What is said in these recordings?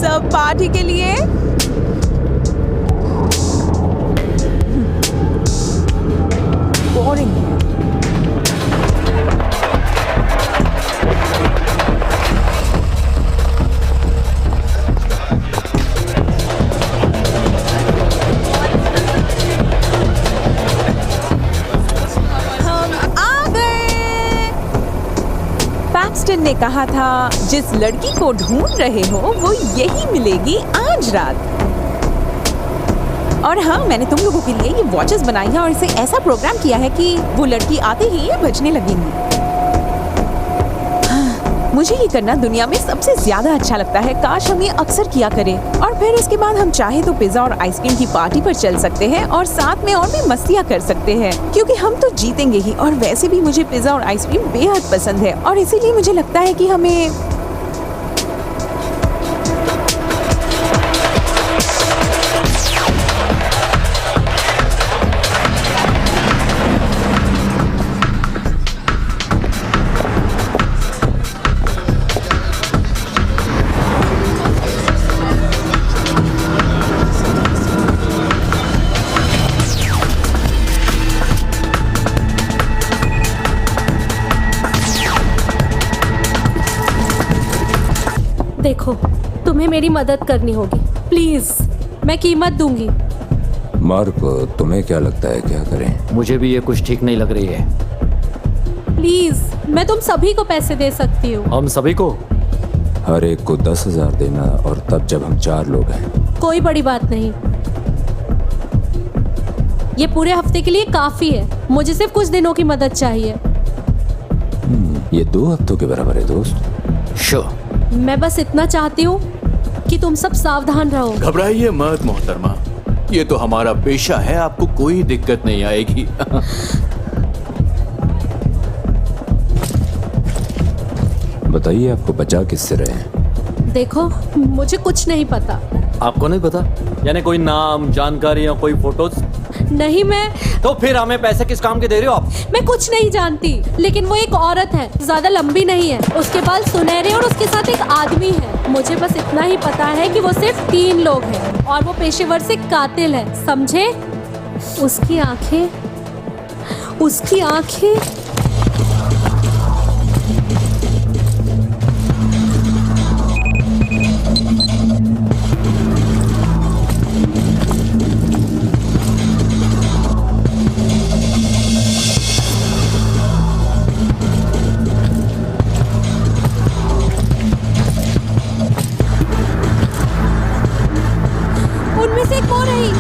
सब पार्टी के लिए। बोरिंग है। पैक्सटन ने कहा था जिस लड़की को ढूंढ रहे हो वो यही मिलेगी आज रात। और हाँ, मैंने तुम लोगों के लिए ये वॉचेस बनाई है और इसे ऐसा प्रोग्राम किया है कि वो लड़की आते ही ये बजने लगेंगी। हाँ, मुझे ये करना दुनिया में सबसे ज्यादा अच्छा लगता है। काश हम ये अक्सर किया करें। और फिर उसके बाद हम चाहे तो पिज्जा और आइसक्रीम की पार्टी पर चल सकते हैं और साथ में और भी मस्तियाँ कर सकते हैं, क्योंकि हम तो जीतेंगे ही। और वैसे भी मुझे पिज्जा और आइसक्रीम बेहद पसंद है और इसीलिए मुझे लगता है कि हमें देखो, तुम्हें मेरी मदद करनी होगी प्लीज। मैं कीमत दूंगी। मार्क, तुम्हें क्या लगता है क्या करें? मुझे भी ये कुछ ठीक नहीं लग रही है। प्लीज, मैं तुम सभी को पैसे दे सकती हूँ। हम सभी को? हर एक को 10,000 देना, और तब जब हम 4 लोग हैं। कोई बड़ी बात नहीं, ये पूरे हफ्ते के लिए काफी है। मुझे सिर्फ कुछ दिनों की मदद चाहिए। ये 2 हफ्तों के बराबर है दोस्त। श्योर। मैं बस इतना चाहती हूँ कि तुम सब सावधान रहो। घबराइए मत मोहतरमा, ये तो हमारा पेशा है, आपको कोई दिक्कत नहीं आएगी। बताइए, आपको बचा किससे रहे हैं? देखो, मुझे कुछ नहीं पता। आपको नहीं पता? यानी कोई नाम, जानकारी या कोई फोटोज? नहीं। मैं तो फिर हमें पैसे किस काम के दे रहे हो आप? मैं कुछ नहीं जानती, लेकिन वो एक औरत है, ज्यादा लंबी नहीं है, उसके बाल सुनहरे और उसके साथ एक आदमी है। मुझे बस इतना ही पता है कि वो सिर्फ 3 लोग हैं और वो पेशेवर से कातिल है, समझे? उसकी आंखें उनमें से एक हो रही।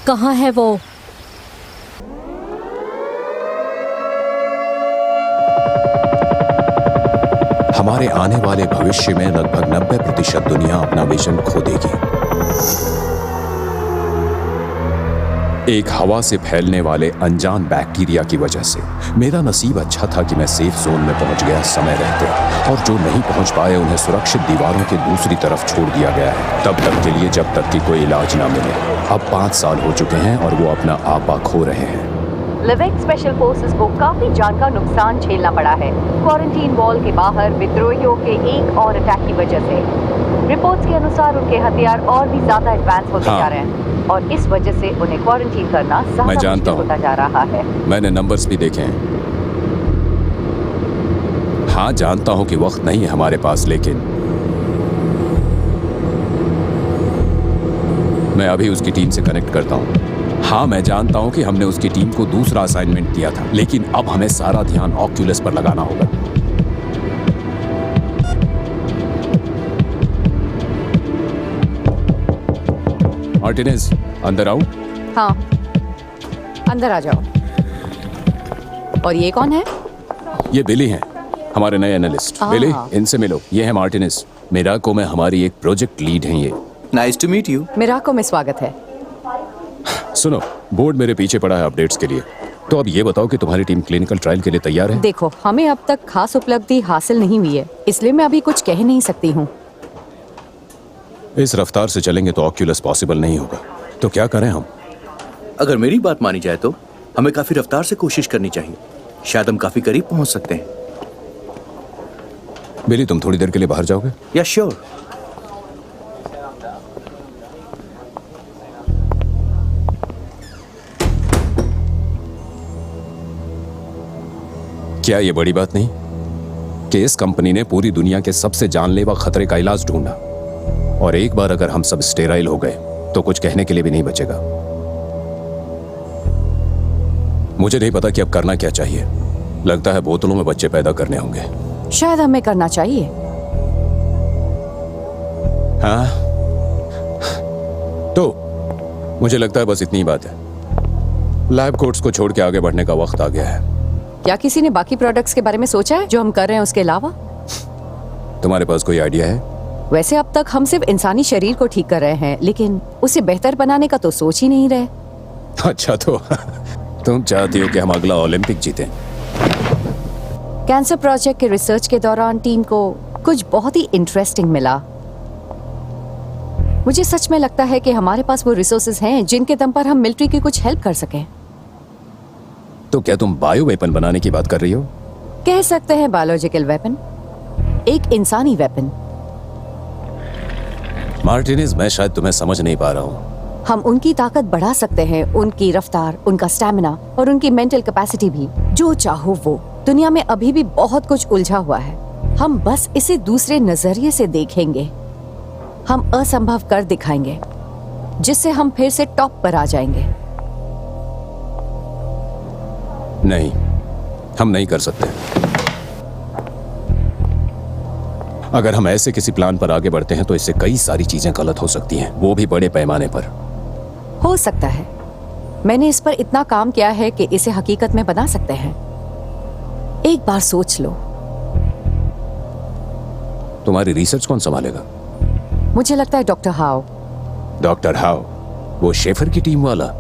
कहाँ है वो? हमारे आने वाले भविष्य में लगभग 90% दुनिया अपना विजन खो देगी। एक हवा से फैलने वाले अनजान बैक्टीरिया की वजह से। मेरा नसीब अच्छा था कि मैं सेफ जोन में पहुंच गया समय रहते, और जो नहीं पहुंच पाए उन्हें सुरक्षित दीवारों के दूसरी तरफ छोड़ दिया गया है, तब तक के लिए जब तक कि कोई इलाज ना मिले। अब 5 साल हो चुके हैं और वो अपना आपा खो रहे हैं। लिविंग स्पेशल फोर्सेस को काफी जान का नुकसान झेलना पड़ा है क्वारंटीन वॉल के बाहर विद्रोहियों के एक और अटैक की वजह से। रिपोर्ट्स के अनुसार उनके हथियार और भी ज्यादा एडवांस होते जा रहे हैं और इस वजह से उन्हें क्वारंटीन करना ज्यादा मुश्किल होता जा रहा है। मैंने नंबर्स भी देखे हैं। हाँ, जानता हूं कि वक्त नहीं है हमारे पास, लेकिन मैं अभी उसकी टीम से कनेक्ट करता हूं। हाँ, मैं जानता हूं कि हमने उसकी टीम को दूसरा असाइनमेंट दिया था, लेकिन अब हमें सारा ध्यान ऑक्यूलस पर लगाना होगा। मार्टिनेज, अंदर आओ। हाँ, अंदर आ जाओ। और ये कौन है? ये बिली हैं, हमारे नए एनालिस्ट। बिली, इनसे मिलो। ये है मार्टिनेज, मिराको में हमारी एक प्रोजेक्ट लीड हैं ये। Nice to meet you. मिराको में स्वागत है। सुनो, बोर्ड मेरे पीछे पड़ा है अपडेट्स के लिए। तो अब ये बताओ कि तुम्हारी टीम क्लिनिकल ट्रायल के लिए तैयार है? देखो, हमें अब तक खास उपलब्धि हासिल नहीं हुई है, इसलिए मैं अभी कुछ कह नहीं सकती हूँ। इस रफ्तार से चलेंगे तो ऑक्यूलस पॉसिबल नहीं होगा। तो क्या करें हम? अगर मेरी बात मानी जाए तो हमें काफी रफ्तार से कोशिश करनी चाहिए। शायद हम काफी करीब पहुंच सकते हैं। बिली, तुम थोड़ी देर के लिए बाहर जाओगे? या श्योर। क्या ये बड़ी बात नहीं कि इस कंपनी ने पूरी दुनिया के सबसे जानलेवा खतरे का इलाज ढूंढा, और एक बार अगर हम सब स्टेराइल हो गए तो कुछ कहने के लिए भी नहीं बचेगा। मुझे नहीं पता कि अब करना क्या चाहिए। लगता है बोतलों में बच्चे पैदा करने होंगे। शायद हमें करना चाहिए। हाँ, तो मुझे लगता है बस इतनी ही बात है। लैब कोट्स को छोड़ के आगे बढ़ने का वक्त आ गया है। क्या किसी ने बाकी प्रोडक्ट्स के बारे में सोचा है जो हम कर रहे हैं उसके अलावा? तुम्हारे पास कोई आइडिया है? वैसे अब तक हम सिर्फ इंसानी शरीर को ठीक कर रहे हैं, लेकिन उसे बेहतर बनाने का तो सोच ही नहीं रहे। अच्छा, तो तुम चाहती हो कि हम अगला ओलंपिक जीतें? कैंसर प्रोजेक्ट के रिसर्च के दौरान टीम को कुछ बहुत ही इंटरेस्टिंग मिला। मुझे सच में लगता है कि हमारे पास वो रिसोर्सेज हैं जिनके दम पर हम मिलिट्री की कुछ हेल्प कर सकें। तो क्या तुम बायो वेपन बनाने की बात कर रही हो? कह सकते हैं बायोलॉजिकल वेपन, एक इंसानी वेपन। मार्टिनेज, मैं शायद तुम्हें समझ नहीं पा रहा हूँ। हम उनकी ताकत बढ़ा सकते हैं, उनकी रफ्तार, उनका स्टैमिना और उनकी मेंटल कैपेसिटी भी। जो चाहो वो। दुनिया में अभी भी बहुत कुछ उलझा हुआ है। हम बस इसे दूसरे नजरिए से देखेंगे। हम असंभव कर दिखाएंगे, जिससे हम फिर से टॉप पर आ जाएंगे। नहीं, हम नहीं कर सकते। अगर हम ऐसे किसी प्लान पर आगे बढ़ते हैं तो इससे कई सारी चीजें गलत हो सकती हैं, वो भी बड़े पैमाने पर। हो सकता है। मैंने इस पर इतना काम किया है कि इसे हकीकत में बना सकते हैं। एक बार सोच लो। तुम्हारी रिसर्च कौन संभालेगा? मुझे लगता है डॉक्टर हाउ। Doctor how? वो शेफर की टीम वाला?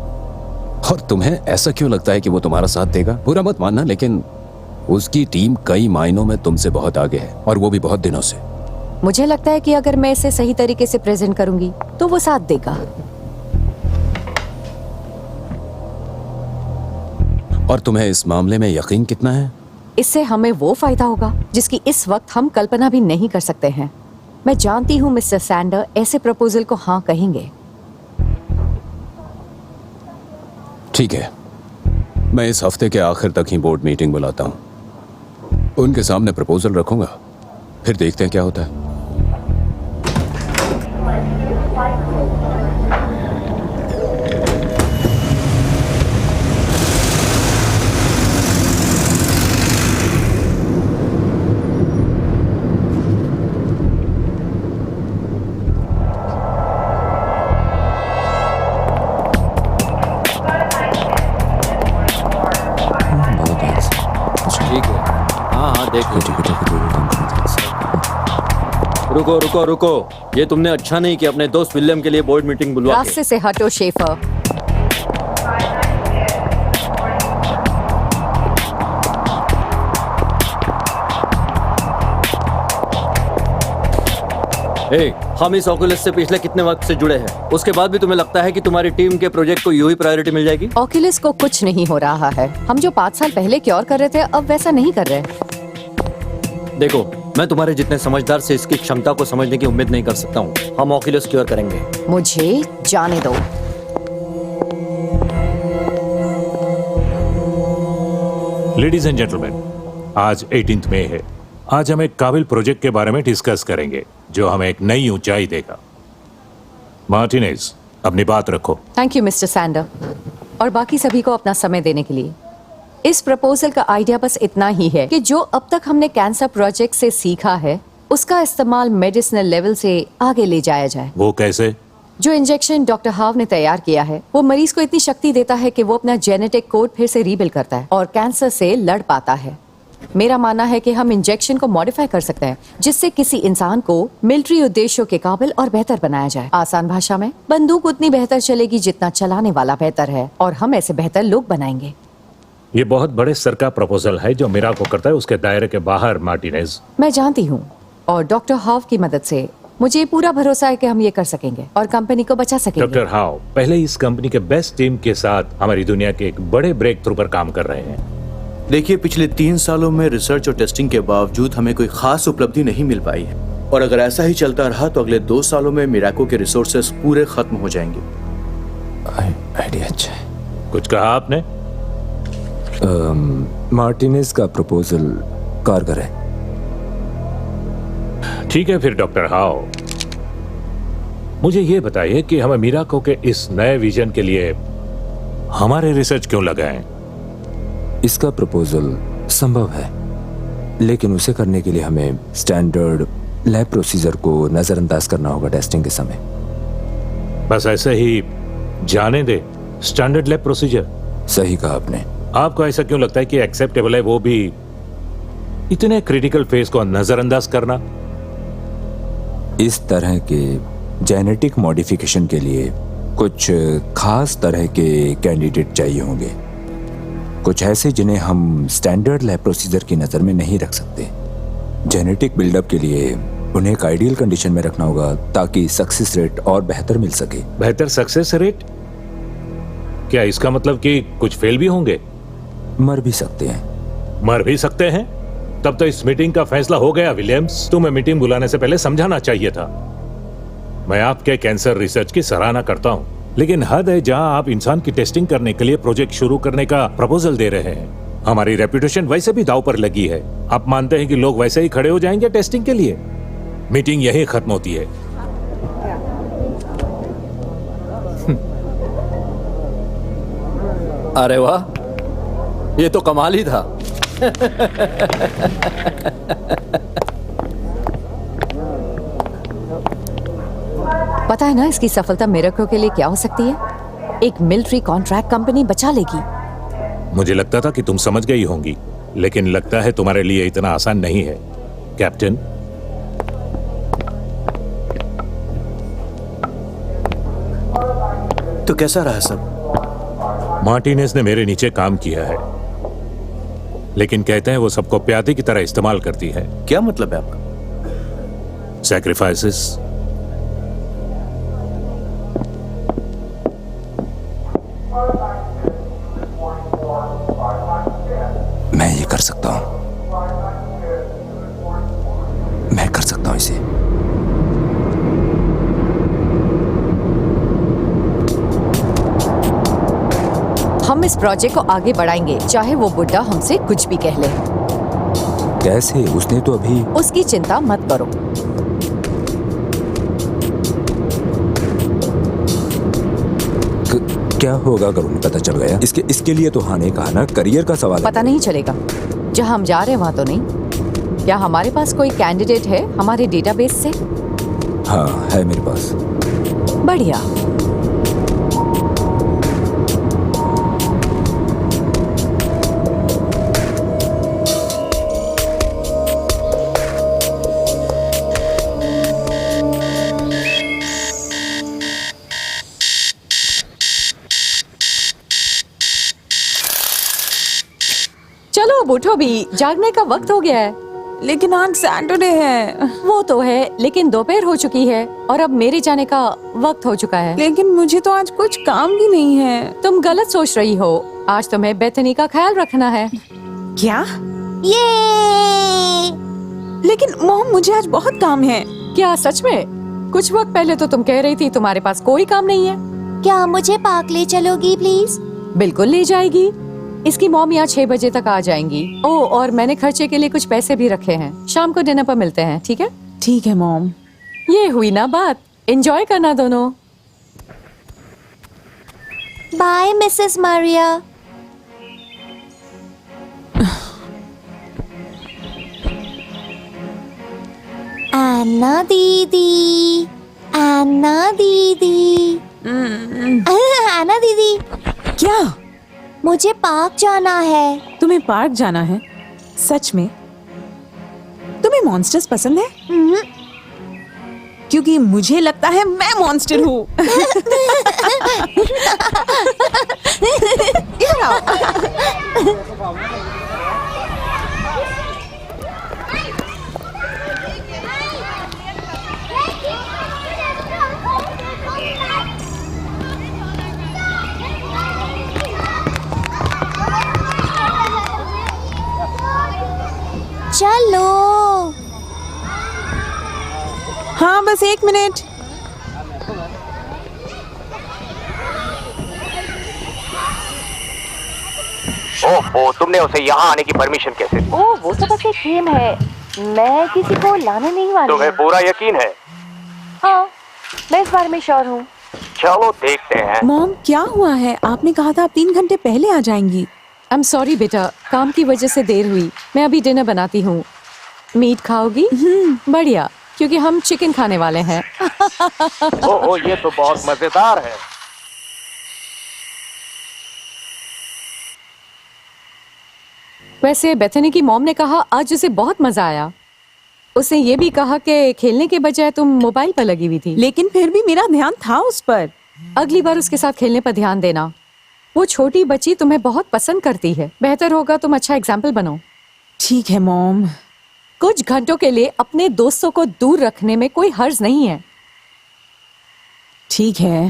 और तुम्हें ऐसा क्यों लगता है कि वो तुम्हारा साथ देगा? बुरा मत मानना, लेकिन उसकी टीम कई मायनों में तुमसे बहुत आगे है, और वो भी बहुत दिनों से। मुझे लगता है कि अगर मैं इसे सही तरीके से प्रेजेंट करूंगी तो वो साथ देगा। और तुम्हें इस मामले में यकीन कितना है? इससे हमें वो फायदा होगा जिसकी इस वक्त हम कल्पना भी नहीं कर सकते हैं। मैं जानती हूँ मिस्टर सैंडर ऐसे प्रपोजल को हाँ कहेंगे। ठीक है, मैं इस हफ्ते के आखिर तक ही बोर्ड मीटिंग बुलाता हूँ। उनके सामने प्रपोजल रखूंगा, फिर देखते हैं क्या होता है। ठीक है, हाँ देख लो। रुको रुको रुको, ये तुमने अच्छा नहीं किया अपने दोस्त विलियम के लिए बोर्ड मीटिंग बुलवा के। रास्ते से हटो शेफर। हम इस ऑक्यूलस से पिछले कितने वक्त से जुड़े हैं, उसके बाद भी तुम्हें लगता है कि तुम्हारी टीम के प्रोजेक्ट को यूं ही प्रायोरिटी मिल जाएगी? ऑक्यूलस को कुछ नहीं हो रहा है। हम जो 5 साल पहले क्योर कर रहे थे अब वैसा नहीं कर रहे। देखो, मैं तुम्हारे जितने समझदार से इसकी क्षमता को समझने की उम्मीद नहीं कर सकता हूँ। हम ऑक्यूलस क्योर करेंगे। मुझे जाने दो। लेडीज एंड जेंटलमैन, आज 18 मई है। आज हम एक काबिल प्रोजेक्ट के बारे में डिस्कस करेंगे जो हमें एक नई ऊंचाई देगा। मार्टिनेज, अपनी बात रखो। थैंक यू मिस्टर सैंडर और बाकी सभी को अपना समय देने के लिए। इस प्रपोजल का आइडिया बस इतना ही है कि जो अब तक हमने कैंसर प्रोजेक्ट से सीखा है उसका इस्तेमाल मेडिसिनल लेवल से आगे ले जाया जाए। वो कैसे? जो इंजेक्शन डॉक्टर हाव ने तैयार किया है वो मरीज को इतनी शक्ति देता है कि वो अपना जेनेटिक कोड फिर से रीबिल्ड करता है और कैंसर से लड़ पाता है। मेरा मानना है कि हम इंजेक्शन को मॉडिफाई कर सकते हैं जिससे किसी इंसान को मिलिट्री उद्देश्यों के काबिल और बेहतर बनाया जाए। आसान भाषा में, बंदूक उतनी बेहतर चलेगी जितना चलाने वाला बेहतर है और हम ऐसे बेहतर लोग बनाएंगे। ये बहुत बड़े स्तर का प्रपोजल है जो मेरा को करता है उसके दायरे के बाहर। मार्टिनेज, मैं जानती हूँ और डॉक्टर हाव की मदद से मुझे पूरा भरोसा है कि हम ये कर सकेंगे और कंपनी को बचा सकेंगे। डॉक्टर हाव पहले इस कंपनी के बेस्ट टीम के साथ हमारी दुनिया के एक बड़े ब्रेक थ्रू पर काम कर रहे हैं। देखिए, पिछले 3 सालों में रिसर्च और टेस्टिंग के बावजूद हमें कोई खास उपलब्धि नहीं मिल पाई है और अगर ऐसा ही चलता रहा तो अगले 2 सालों में मिराको के रिसोर्सेस पूरे खत्म हो जाएंगे। आइडिया अच्छा है। कुछ कहा आपने? मार्टिनेज का प्रपोजल कारगर है। ठीक है फिर डॉक्टर हाव, मुझे ये बताइए कि हमें मिराको के इस नए विजन के लिए हमारे रिसर्च क्यों लगाएं? इसका प्रपोजल संभव है लेकिन उसे करने के लिए हमें स्टैंडर्ड लैब प्रोसीजर को नजरअंदाज करना होगा टेस्टिंग के समय। बस ऐसे ही जाने दे स्टैंडर्ड लैब प्रोसीजर? सही कहा आपने। आपको ऐसा क्यों लगता है कि एक्सेप्टेबल है वो भी इतने क्रिटिकल फेज को नजरअंदाज करना? इस तरह के जेनेटिक मॉडिफिकेशन के लिए कुछ खास तरह के कैंडिडेट चाहिए होंगे, कुछ ऐसे जिन्हें हम स्टैंडर्ड लैब प्रोसीजर की नजर में नहीं रख सकते। जेनेटिक बिल्डअप के लिए उन्हें एक आइडियल कंडीशन में रखना होगा ताकि सक्सेस रेट और बेहतर मिल सके। बेहतर सक्सेस रेट? क्या इसका मतलब कि कुछ फेल भी होंगे? मर भी सकते हैं। मर भी सकते हैं? तब तो इस मीटिंग का फैसला हो गया विलियम्स। तुम्हें मीटिंग बुलाने से पहले समझाना चाहिए था। मैं आपके कैंसर रिसर्च की सराहना करता हूं लेकिन हद है जहां आप इंसान की टेस्टिंग करने के लिए प्रोजेक्ट शुरू करने का प्रपोजल दे रहे हैं। हमारी रेपुटेशन वैसे भी दांव पर लगी है। आप मानते हैं कि लोग वैसे ही खड़े हो जाएंगे टेस्टिंग के लिए? मीटिंग यही खत्म होती है। अरे वाह, ये तो कमाल ही था। पता है ना इसकी सफलता मिराको के लिए क्या हो सकती है? एक मिलिट्री कॉन्ट्रैक्ट कंपनी बचा लेगी। मुझे लगता था कि तुम समझ गई होंगी लेकिन लगता है तुम्हारे लिए इतना आसान नहीं है कैप्टन। तो कैसा रहा सब? मार्टिनेज ने मेरे नीचे काम किया है लेकिन कहते हैं वो सबको प्यादे की तरह इस्तेमाल करती है। क्या मतलब है आपका? सैक्रिफाइसेस। मैं ये कर सकता हूं, मैं कर सकता हूं इसे। हम इस प्रोजेक्ट को आगे बढ़ाएंगे चाहे वो बुड्ढा हमसे कुछ भी कह ले। कैसे? उसने तो अभी। उसकी चिंता मत करो। क्या होगा अगर उन्हें पता चल गया? इसके लिए तो हाँ ने कहा ना, करियर का सवाल है। पता नहीं चलेगा। जहां हम जा रहे हैं वहां तो नहीं। क्या हमारे पास कोई कैंडिडेट है हमारे डेटाबेस से? हाँ है मेरे पास। बढ़िया। चलो अब उठो भी, जागने का वक्त हो गया है। लेकिन आज सैटरडे है। वो तो है, लेकिन दोपहर हो चुकी है और अब मेरे जाने का वक्त हो चुका है। लेकिन मुझे तो आज कुछ काम भी नहीं है। तुम गलत सोच रही हो। आज तुम्हें बेथनी का ख्याल रखना है। क्या? ये लेकिन मॉम, मुझे आज बहुत काम है। क्या सच में? कुछ वक्त पहले तो तुम कह रही थी तुम्हारे पास कोई काम नहीं है। क्या मुझे पार्क ले चलोगी प्लीज? बिल्कुल ले जाएगी। इसकी मॉम यहाँ 6 बजे तक आ जाएंगी। ओह, और मैंने खर्चे के लिए कुछ पैसे भी रखे हैं। शाम को डिनर पर मिलते हैं, ठीक है? ठीक है मॉम। ये हुई ना बात। एंजॉय करना दोनों। By Mrs Maria. अन्ना दीदी, अन्ना दीदी, अन्ना दीदी, क्या? मुझे पार्क जाना है। तुम्हें पार्क जाना है? सच में? तुम्हें मॉन्स्टर्स पसंद है? क्योंकि मुझे लगता है मैं मॉन्स्टर हूँ। इधर आओ। चलो। हाँ, बस 1 मिनट। ओह, तुमने उसे यहाँ आने की परमिशन कैसे दी? ओह, वो तो बस एक गेम है। मैं किसी को लाने नहीं वाली। तुम्हें पूरा यकीन है? हाँ, मैं इस बारे में श्योर हूँ। चलो देखते हैं। मॉम, क्या हुआ है? आपने कहा था आप 3 घंटे पहले आ जाएंगी। आई एम सॉरी बेटा, काम की वजह से देर हुई। मैं अभी डिनर बनाती हूँ। मीट खाओगी? बढ़िया, क्योंकि हम चिकन खाने वाले हैं। ओह, ये तो बहुत मजेदार है। वैसे बेथनी की मॉम ने कहा आज उसे बहुत मजा आया। उसने ये भी कहा कि खेलने के बजाय तुम मोबाइल पर लगी हुई थी। लेकिन फिर भी मेरा ध्यान था उस पर। अगली बार उसके साथ खेलने पर ध्यान देना। वो छोटी बच्ची तुम्हें बहुत पसंद करती है। बेहतर होगा तुम अच्छा एग्जाम्पल बनो। ठीक है मॉम। कुछ घंटों के लिए अपने दोस्तों को दूर रखने में कोई हर्ज नहीं है। ठीक है।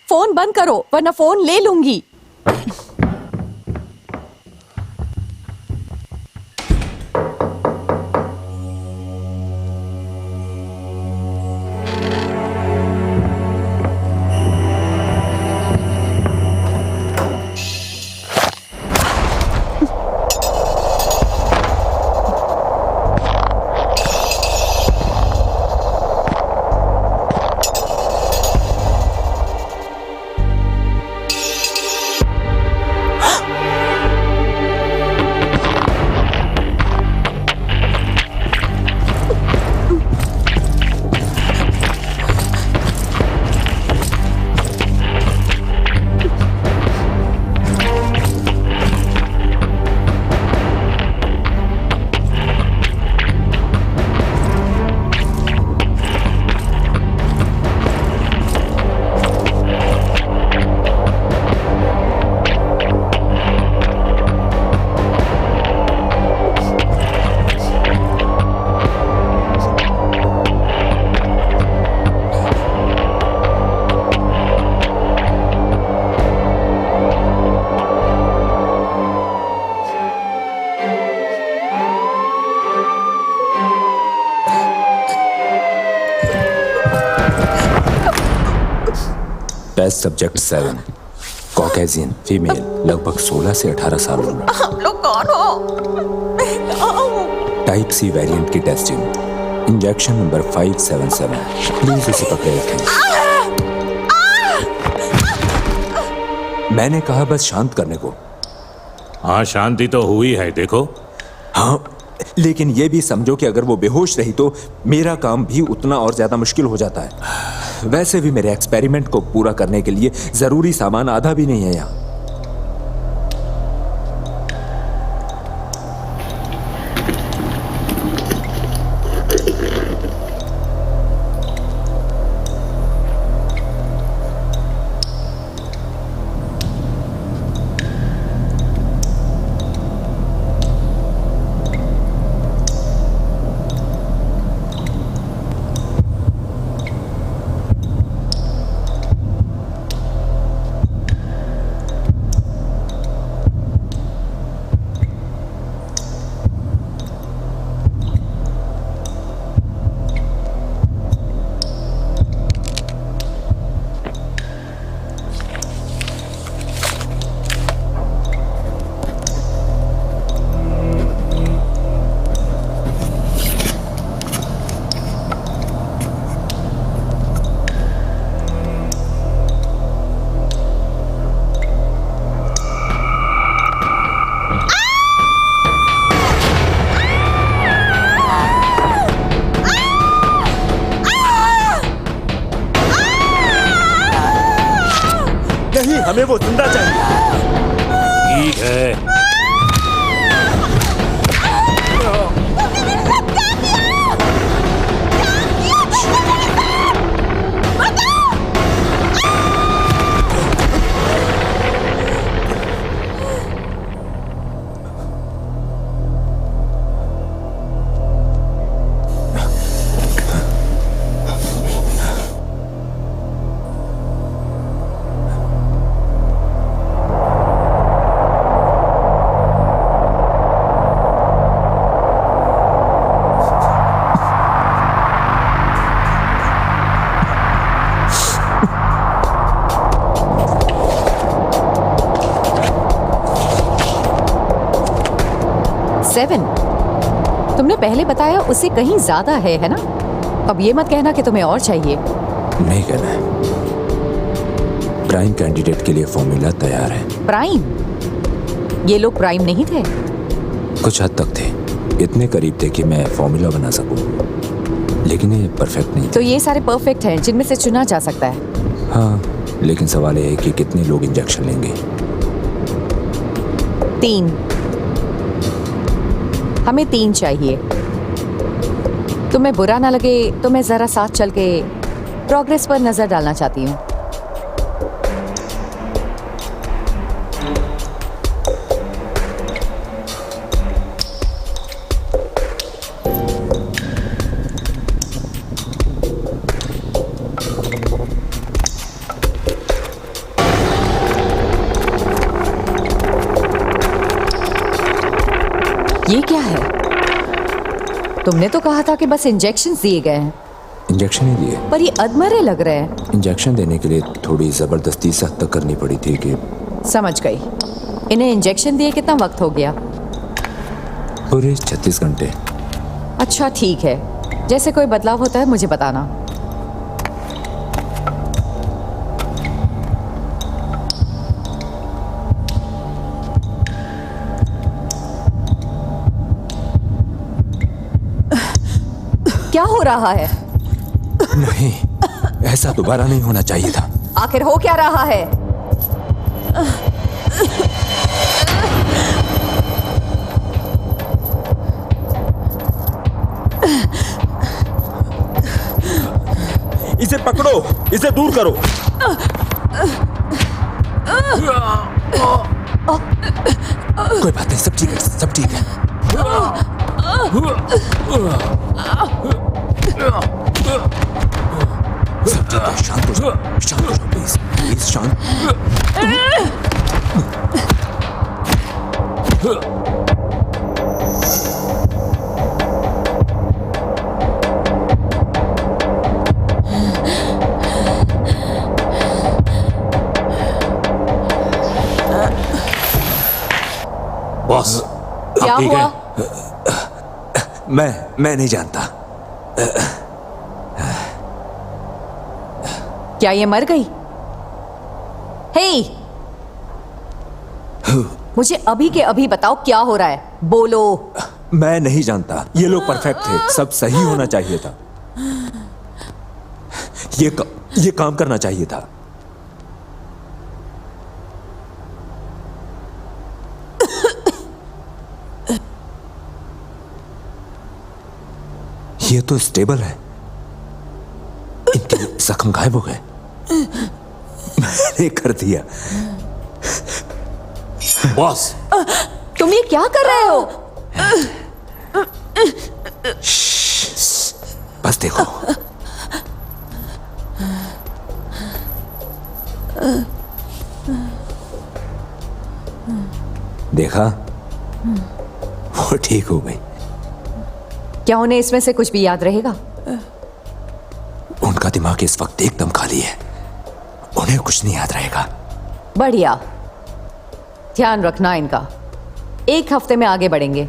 फोन बंद करो वरना फोन ले लूंगी। टेस्ट सब्जेक्ट 7, कॉकेजियन फीमेल, लगभग 16 से 18 साल उम्र। हम लोग कौन हो? टाइप सी वेरिएंट की टेस्टिंग, इंजेक्शन नंबर 577। प्लीज उसे पकड़े रखें। मैंने कहा बस शांत करने को। हाँ, शांति तो हुई है, देखो। हाँ, लेकिन ये भी समझो कि अगर वो बेहोश रही तो मेरा काम भी उतना और ज्यादा मुश्किल हो जाता है। वैसे भी मेरे एक्सपेरिमेंट को पूरा करने के लिए जरूरी सामान आधा भी नहीं है यहाँ। हमें वो जिंदा चाहिए। ठीक है। सेवन, तुमने पहले बताया उससे कहीं ज्यादा है ना? अब ये मत कहना कि तुम्हें और चाहिए। नहीं कहना है। प्राइम कैंडिडेट के लिए फॉर्मूला तैयार है। प्राइम? ये लोग प्राइम नहीं थे? कुछ हद तक थे, इतने करीब थे कि मैं फॉर्मूला बना सकूं, लेकिन ये परफेक्ट नहीं थे। तो ये सारे परफेक्ट हैं जिनमें से चुना जा सकता है। हाँ, लेकिन सवाल ये है कि कितने लोग इंजेक्शन लेंगे। 3। हमें 3 चाहिए। तुम्हें बुरा ना लगे तो मैं जरा साथ चल के प्रोग्रेस पर नजर डालना चाहती हूँ। ये क्या है? तुमने तो कहा था कि बस इंजेक्शन दिए गए हैं। इंजेक्शन ही दिए, पर ये अधमरे लग रहे हैं। इंजेक्शन देने के लिए थोड़ी जबरदस्ती सख्त तक करनी पड़ी थी कि। समझ गई। इन्हें इंजेक्शन दिए कितना वक्त हो गया? पूरे 36 घंटे। अच्छा ठीक है, जैसे कोई बदलाव होता है मुझे बताना। क्या हो रहा है? नहीं, ऐसा दोबारा नहीं होना चाहिए था। आखिर हो क्या रहा है? इसे पकड़ो, इसे दूर करो। कोई बात नहीं, सब ठीक है, सब ठीक है। सब ठीक है, शांत हो जाओ, शांत हो जाओ, प्लीज, प्लीज शांत। बॉस, क्या ठीक हुआ? है? मैं नहीं जानता। क्या ये मर गई? हे, मुझे अभी के अभी बताओ क्या हो रहा है? बोलो। मैं नहीं जानता, ये लोग परफेक्ट थे, सब सही होना चाहिए था। ये काम करना चाहिए था। ये तो स्टेबल है, इनके जख्म गायब हो गए। मैंने कर दिया। बॉस, तुम ये क्या कर रहे हो? बस देखो। देखा, वो ठीक हो गई। क्या उन्हें इसमें से कुछ भी याद रहेगा? उनका दिमाग इस वक्त एकदम खाली है, उन्हें कुछ नहीं याद रहेगा। बढ़िया, ध्यान रखना इनका। 1 हफ्ते में आगे बढ़ेंगे।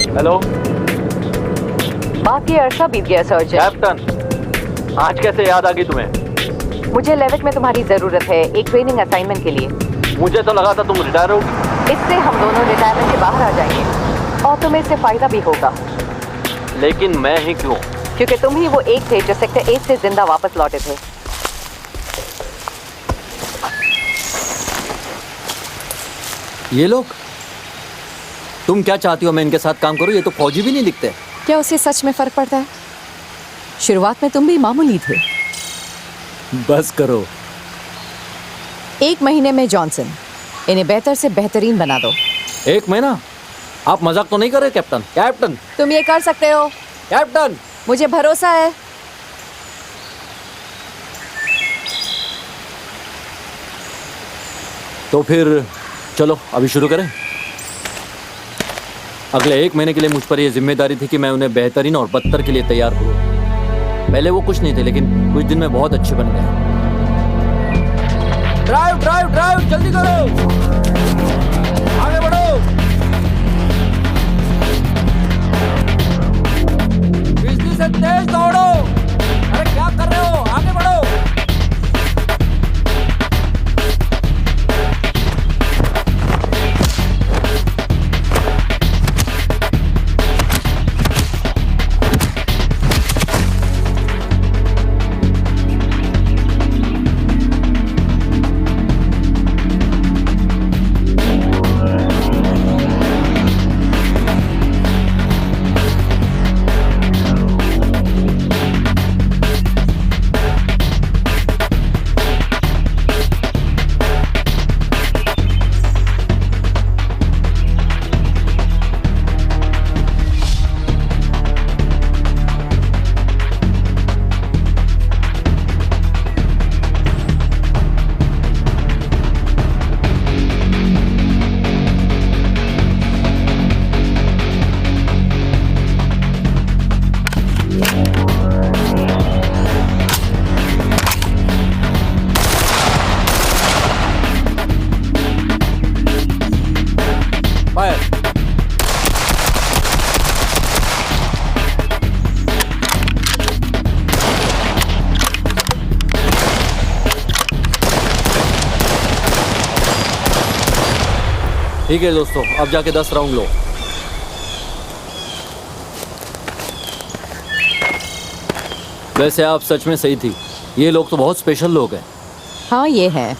हेलो बाकी अरसा बीत गया सर्जन। कैप्टन, आज कैसे याद आ गई तुम्हें? मुझे लेविट में तुम्हारी जरूरत है, एक ट्रेनिंग असाइनमेंट के लिए। मुझे तो लगा था तुम रिटायर हो। इससे हम दोनों रिटायरमेंट के बाहर आ जाएंगे। और तुम्हें इससे फायदा भी होगा, लेकिन मैं ही क्यों? क्योंकि तुम ही वो एक थे जो सेक्टर 8 से जिंदा वापस लौटे थे। ये लोग? तुम क्या चाहती हो मैं इनके साथ काम करूं? ये तो फौजी भी नहीं दिखते। क्या उससे सच में फर्क पड़ता है? शुरुआत में तुम भी मामूली थे। बस करो। 1 महीने में जॉनसन, इन्हें बेहतर से बेहतरीन बना दो। 1 महीना? आप मजाक तो नहीं कर रहे कैप्टन? कैप्टन, तुम ये कर सकते हो, कैप्टन। मुझे भरोसा है। तो फिर चलो अभी शुरू करें। अगले 1 महीने के लिए मुझ पर यह जिम्मेदारी थी कि मैं उन्हें बेहतरीन और बदतर के लिए तैयार करूं। पहले वो कुछ नहीं थे, लेकिन कुछ दिन में बहुत अच्छे बन गए। ड्राइव ड्राइव ड्राइव, जल्दी करो, आगे बढ़ो। बिजली से तेज दौड़ो। अरे क्या कर रहे हो? आगे बढ़ो। ठीक है दोस्तों, अब जाके 10 राउंड लो। वैसे आप सच में सही थी, ये लोग तो बहुत स्पेशल लोग हैं। हाँ ये है।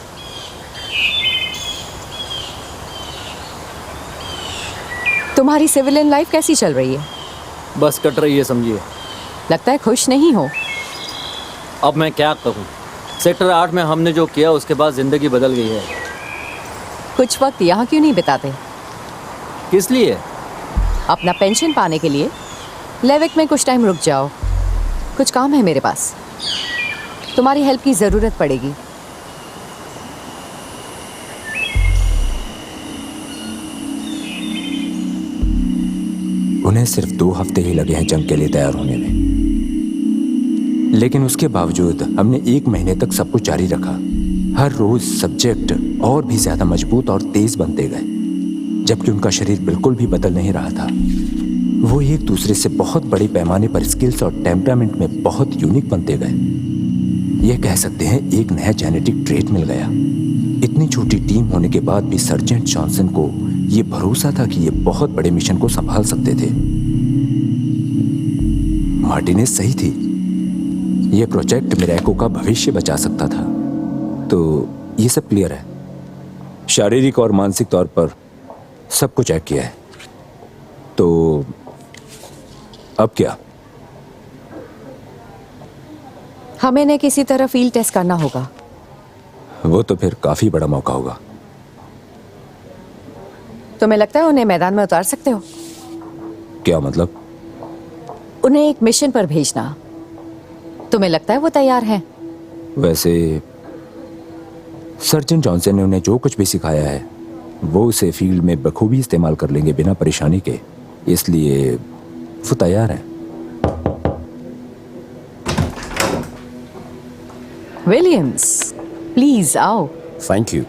तुम्हारी सिविलियन लाइफ कैसी चल रही है? बस कट रही है समझिए। लगता है खुश नहीं हो। अब मैं क्या कहूँ, सेक्टर 8 में हमने जो किया उसके बाद जिंदगी बदल गई है। कुछ वक्त यहाँ क्यों नहीं बिताते? किस लिए? अपना पेंशन पाने के लिए। लेविक में कुछ टाइम रुक जाओ, कुछ काम है मेरे पास। तुम्हारी हेल्प की ज़रूरत पड़ेगी। उन्हें सिर्फ 2 हफ्ते ही लगे हैं जंग के लिए तैयार होने में, लेकिन उसके बावजूद हमने 1 महीने तक सब कुछ जारी रखा। हर रोज सब्जेक्ट और भी ज्यादा मजबूत और तेज बनते गए, जबकि उनका शरीर बिल्कुल भी बदल नहीं रहा था। वो एक दूसरे से बहुत बड़े पैमाने पर स्किल्स और टेम्परामेंट में बहुत यूनिक बनते गए। यह कह सकते हैं एक नया जेनेटिक ट्रेट मिल गया। इतनी छोटी टीम होने के बाद भी सर्जेंट जॉनसन को यह भरोसा था कि ये बहुत बड़े मिशन को संभाल सकते थे। मार्टिनेज सही थी, यह प्रोजेक्ट मिरेको का भविष्य बचा सकता था। तो ये सब क्लियर है। शारीरिक और मानसिक तौर पर सब कुछ चेक किया है, तो अब क्या? हमें इन्हें किसी तरह फील्ड टेस्ट करना होगा। वो तो फिर काफी बड़ा मौका होगा। तुम्हें लगता है उन्हें मैदान में उतार सकते हो? क्या मतलब? उन्हें एक मिशन पर भेजना। तुम्हें लगता है वो तैयार हैं? वैसे सर्जन जॉनसन ने उन्हें जो कुछ भी सिखाया है वो उसे फील्ड में बखूबी इस्तेमाल कर लेंगे बिना परेशानी के, इसलिए वो तैयार हैं। विलियम्स, प्लीज आओ। Thank you.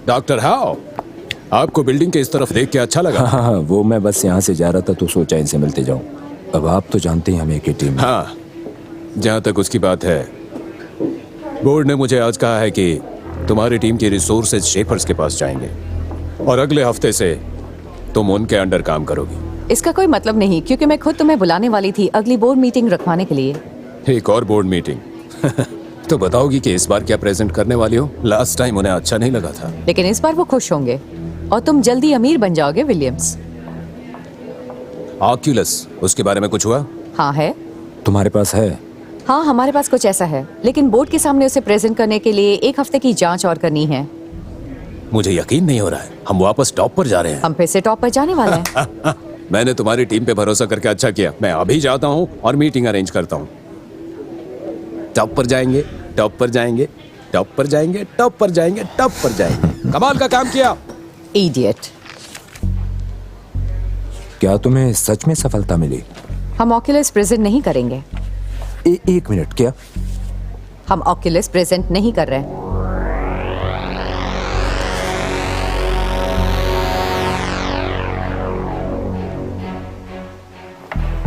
डॉक्टर हाउ, आपको बिल्डिंग के इस तरफ देख के अच्छा लगा? हाँ, वो मैं बस यहाँ से जा रहा था तो सोचा इनसे मिलते जाऊं। अब आप तो जानते हैं हम एक ही टीम हैं। हाँ, जहाँ तक उसकी बात है, बोर्ड ने मुझे आज कहा है कि तुम्हारी टीम के रिसोर्सेज शेफर्स के पास जाएंगे और अगले हफ्ते से तुम उनके अंडर काम करोगी। इसका कोई मतलब नहीं, क्योंकि मैं खुद तुम्हें बुलाने वाली थी अगली बोर्ड मीटिंग रखवाने के लिए। एक और बोर्ड मीटिंग? तो बताओगी कि इस बार क्या प्रेजेंट करने वाली हो? लास्ट टाइम उन्हें अच्छा नहीं लगा था। लेकिन इस बार वो खुश होंगे और तुम जल्दी अमीर बन जाओगे विलियम्स। ऑक्यूलस, उसके बारे में कुछ हुआ? हाँ है। तुम्हारे पास है? हाँ हमारे पास कुछ ऐसा है, लेकिन बोर्ड के सामने उसे प्रेजेंट करने के लिए 1 हफ्ते की जांच और करनी है। मुझे यकीन नहीं हो रहा है, हम वापस टॉप पर जा रहे हैं। हम फिर से टॉप पर जाने वाले हैं। मैंने तुम्हारी टीम पे भरोसा करके अच्छा किया। मैं अभी जाता हूँ और मीटिंग अरेंज करता हूँ। टॉप पर जाएंगे, टॉप पर जाएंगे, टॉप पर जाएंगे, टॉप पर जाएंगे, टॉप पर जाएंगे। कमाल का काम किया। इडियट। क्या तुम्हें सच में सफलता मिली? हम ऑक्यूलस प्रेजेंट नहीं करेंगे। एक मिनट, क्या? हम ऑक्यूलस प्रेजेंट नहीं कर रहे हैं।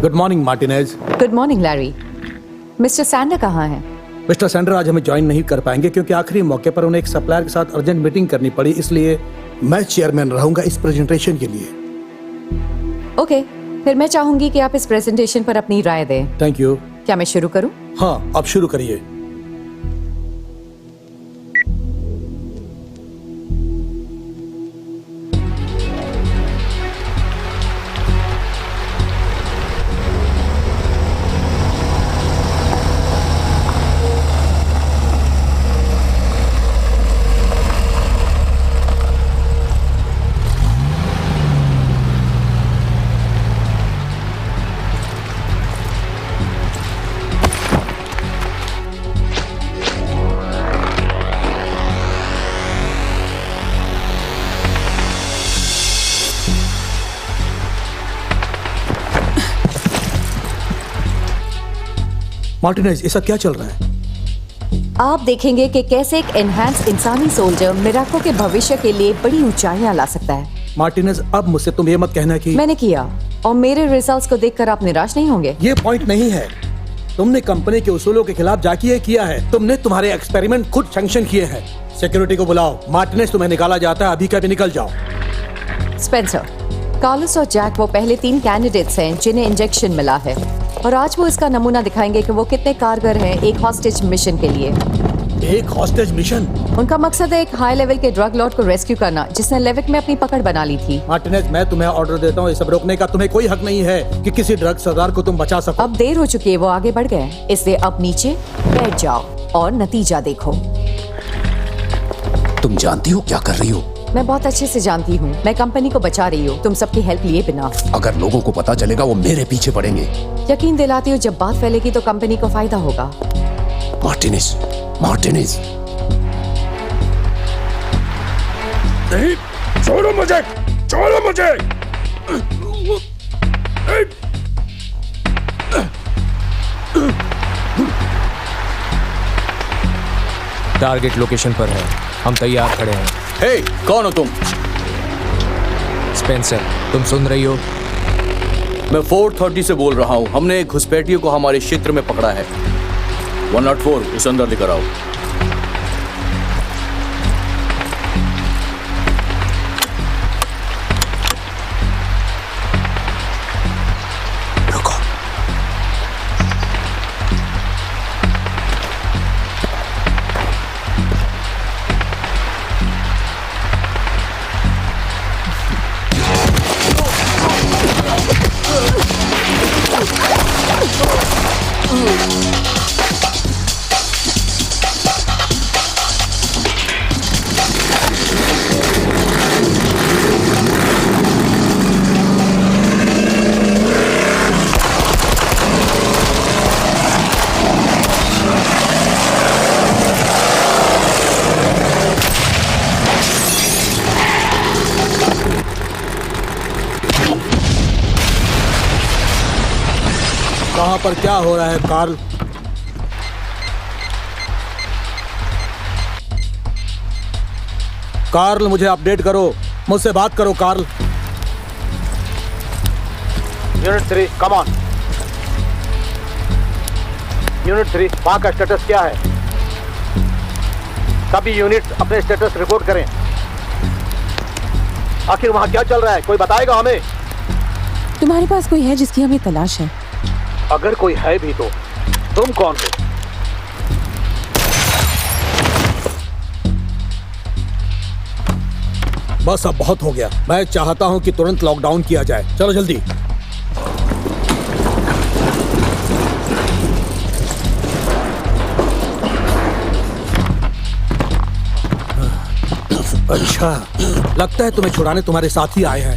Good morning Martinez. Good morning Larry. Mister Sander कहाँ हैं? मिस्टर सैंडर आज हमें ज्वाइन नहीं कर पाएंगे क्योंकि आखिरी मौके पर उन्हें एक सप्लायर के साथ अर्जेंट मीटिंग करनी पड़ी, इसलिए मैं चेयरमैन रहूंगा इस प्रेजेंटेशन के लिए। ओके, फिर मैं चाहूंगी कि आप इस प्रेजेंटेशन पर अपनी राय दें। Thank you. क्या मैं शुरू करूं? हाँ, अब शुरू करिए। मार्टिनेज, ऐसा क्या चल रहा है? आप देखेंगे कि कैसे एक एनहांस इंसानी सोल्जर मिराको के भविष्य के लिए बड़ी ऊंचाइयां ला सकता है। मार्टिनेज, अब मुझसे तुम ये मत कहना कि मैंने किया और मेरे रिजल्ट्स को देखकर आप निराश नहीं होंगे। ये पॉइंट नहीं है। तुमने कंपनी के उसूलों के खिलाफ जाके ये किया है। तुमने तुम्हारे एक्सपेरिमेंट खुद सैंक्शन किए हैं। सिक्योरिटी को बुलाओ। मार्टिनेज, तुम्हें निकाला जाता है, अभी का भी निकल जाओ। स्पेंसर, कार्लोस और जैक वो पहले 3 कैंडिडेट्स हैं जिन्हें इंजेक्शन मिला है, और आज वो इसका नमूना दिखाएंगे कि वो कितने कारगर हैं एक हॉस्टेज मिशन के लिए। एक हॉस्टेज मिशन? उनका मकसद है एक हाई लेवल के ड्रग लॉर्ड को रेस्क्यू करना जिसने लेविक में अपनी पकड़ बना ली थी। मार्टिनेज, मैं तुम्हें ऑर्डर देता हूँ, ये सब रोकने का तुम्हें कोई हक नहीं है कि किसी ड्रग सरदार को तुम बचा सको। अब देर हो चुकी है, वो आगे बढ़ गए, इसलिए अब नीचे बैठ जाओ और नतीजा देखो। तुम जानती हो क्या कर रही हो? मैं बहुत अच्छे से जानती हूँ। मैं कंपनी को बचा रही हूँ, तुम सबकी हेल्प लिए बिना। अगर लोगों को पता चलेगा वो मेरे पीछे पड़ेंगे। यकीन दिलाती हूँ, जब बात फैलेगी तो कंपनी को फायदा होगा। मार्टिनेज, मार्टिनेज, नहीं, छोड़ो मुझे, छोड़ो मुझे। टारगेट लोकेशन पर है, हम तैयार खड़े हैं। हे, कौन हो तुम? स्पेंसर, तुम सुन रही हो? मैं 430 से बोल रहा हूँ। हमने एक घुसपैठियों को हमारे क्षेत्र में पकड़ा है। 104, उसे अंदर लेकर आओ। कहाँ पर क्या हो रहा है कार्ल? कार्ल, मुझे अपडेट करो, मुझसे बात करो Carl. Unit 3, come on. Unit 3, वहां का स्टेटस क्या है? सभी यूनिट्स अपने स्टेटस रिपोर्ट करें। आखिर वहां क्या चल रहा है, कोई बताएगा हमें? तुम्हारे पास कोई है जिसकी हमें तलाश है? अगर कोई है भी तो तुम कौन हो? बस अब बहुत हो गया। मैं चाहता हूं कि तुरंत लॉकडाउन किया जाए। चलो जल्दी। अच्छा, लगता है तुम्हें छुड़ाने तुम्हारे साथी आए हैं।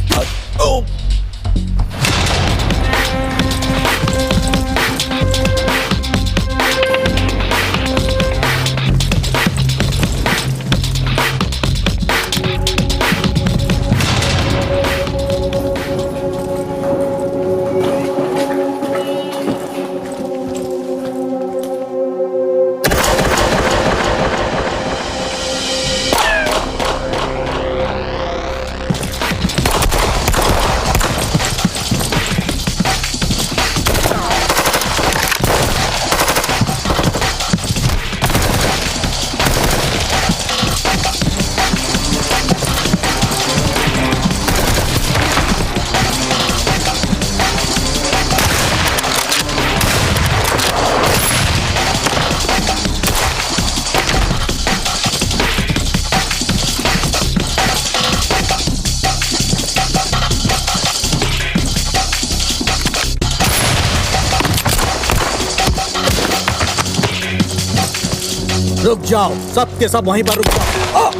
रुक जाओ, सब के सब वहीं पर रुक जाओ।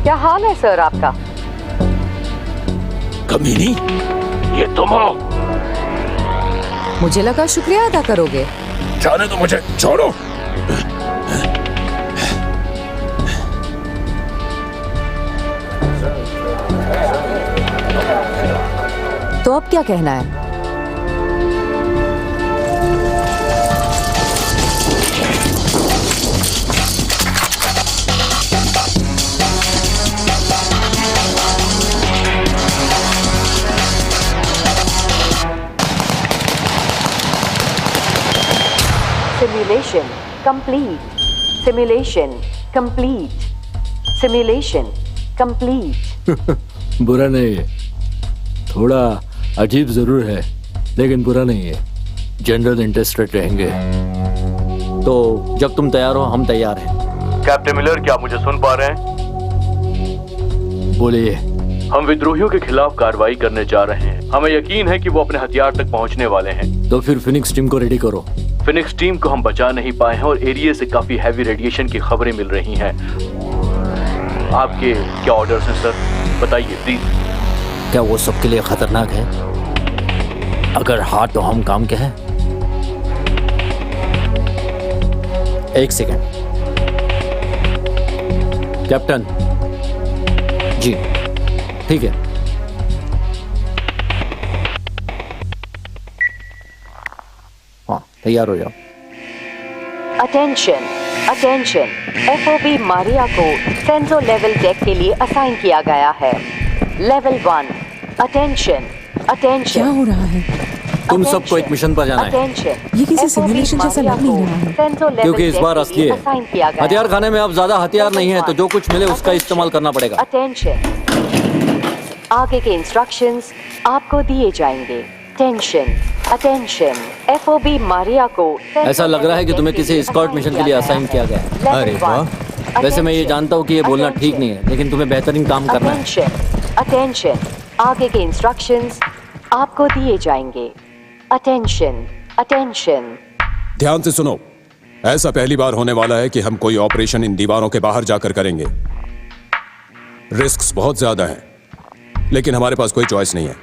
क्या हाल है सर आपका? कमीनी, ये तुम हो? मुझे लगा शुक्रिया अदा करोगे। जाने दो मुझे, छोड़ो। तो अब क्या कहना है? Simulation complete. Simulation complete. Simulation complete. बुरा नहीं है, थोड़ा अजीब जरूर है लेकिन बुरा नहीं है। जनरल इंटरेस्टेड रहेंगे तो जब तुम तैयार हो हम तैयार हैं। कैप्टन मिलर, क्या आप मुझे सुन पा रहे हैं? बोलिए। हम विद्रोहियों के खिलाफ कार्रवाई करने जा रहे हैं। हमें यकीन है कि वो अपने हथियार तक पहुंचने वाले हैं। तो फिर फिनिक्स टीम को रेडी करो। फिनिक्स टीम को हम बचा नहीं पाए हैं और एरिया से काफी हैवी रेडिएशन की खबरें मिल रही हैं। आपके क्या ऑर्डर्स हैं सर? बताइए प्लीज। क्या वो सबके लिए खतरनाक है? अगर हाँ तो हम काम क्या है? एक सेकंड। कैप्टन जी, ठीक है। हाँ, तैयार हो जाओ। Attention, attention. FOB मारिया को सेंसो लेवल डेक के लिए असाइन किया गया है। लेवल 1। Attention, attention. क्या हो रहा है? तुम सबको एक मिशन पर जाना है। ये किसी सिमुलेशन जैसा लग नहीं रहा है। क्योंकि इस बार असली है। हथियार खाने में अब ज्यादा हथियार नहीं है तो जो कुछ मिले उसका इस्तेमाल करना पड़ेगा। अटेंशन, आगे के इंस्ट्रक्शंस आपको दिए जाएंगे। Tension, attention. FOB मारिया को ऐसा लग रहा है कि तुम्हें किसी एस्कॉर्ट मिशन के लिए असाइन किया गया है। अरे वाह। वैसे मैं ये जानता हूँ कि ये बोलना ठीक नहीं है लेकिन तुम्हें बेहतरीन काम करना है। अटेंशन, आगे के इंस्ट्रक्शंस आपको दिए जाएंगे। Attention, attention. ध्यान से सुनो, ऐसा पहली बार होने वाला है कि हम कोई ऑपरेशन इन दीवारों के बाहर जाकर करेंगे। रिस्क्स बहुत ज्यादा हैं, लेकिन हमारे पास कोई चॉइस नहीं है।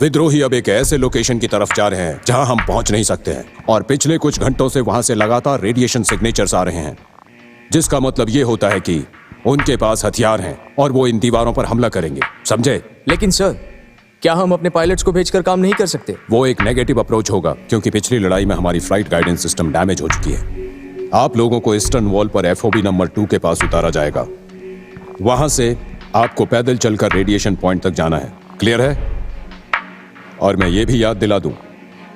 विद्रोही अब एक ऐसे लोकेशन की तरफ जा रहे हैं जहां हम पहुंच नहीं सकते हैं और पिछले कुछ घंटों से वहां से लगातार रेडिएशन सिग्नेचर्स आ रहे हैं, जिसका मतलब यह होता है कि उनके पास हथियार हैं और वो इन दीवारों पर हमला करेंगे, समझे? लेकिन सर, क्या हम अपने पायलट्स को भेजकर काम नहीं कर सकते? वो एक नेगेटिव अप्रोच होगा क्योंकि पिछली लड़ाई में हमारी फ्लाइट गाइडेंस सिस्टम डैमेज हो चुकी है। आप लोगों को ईस्टर्न वॉल पर FOB नंबर 2 के पास उतारा जाएगा। वहां से आपको पैदल चलकर रेडिएशन पॉइंट तक जाना है। क्लियर है? और मैं ये भी याद दिला दूं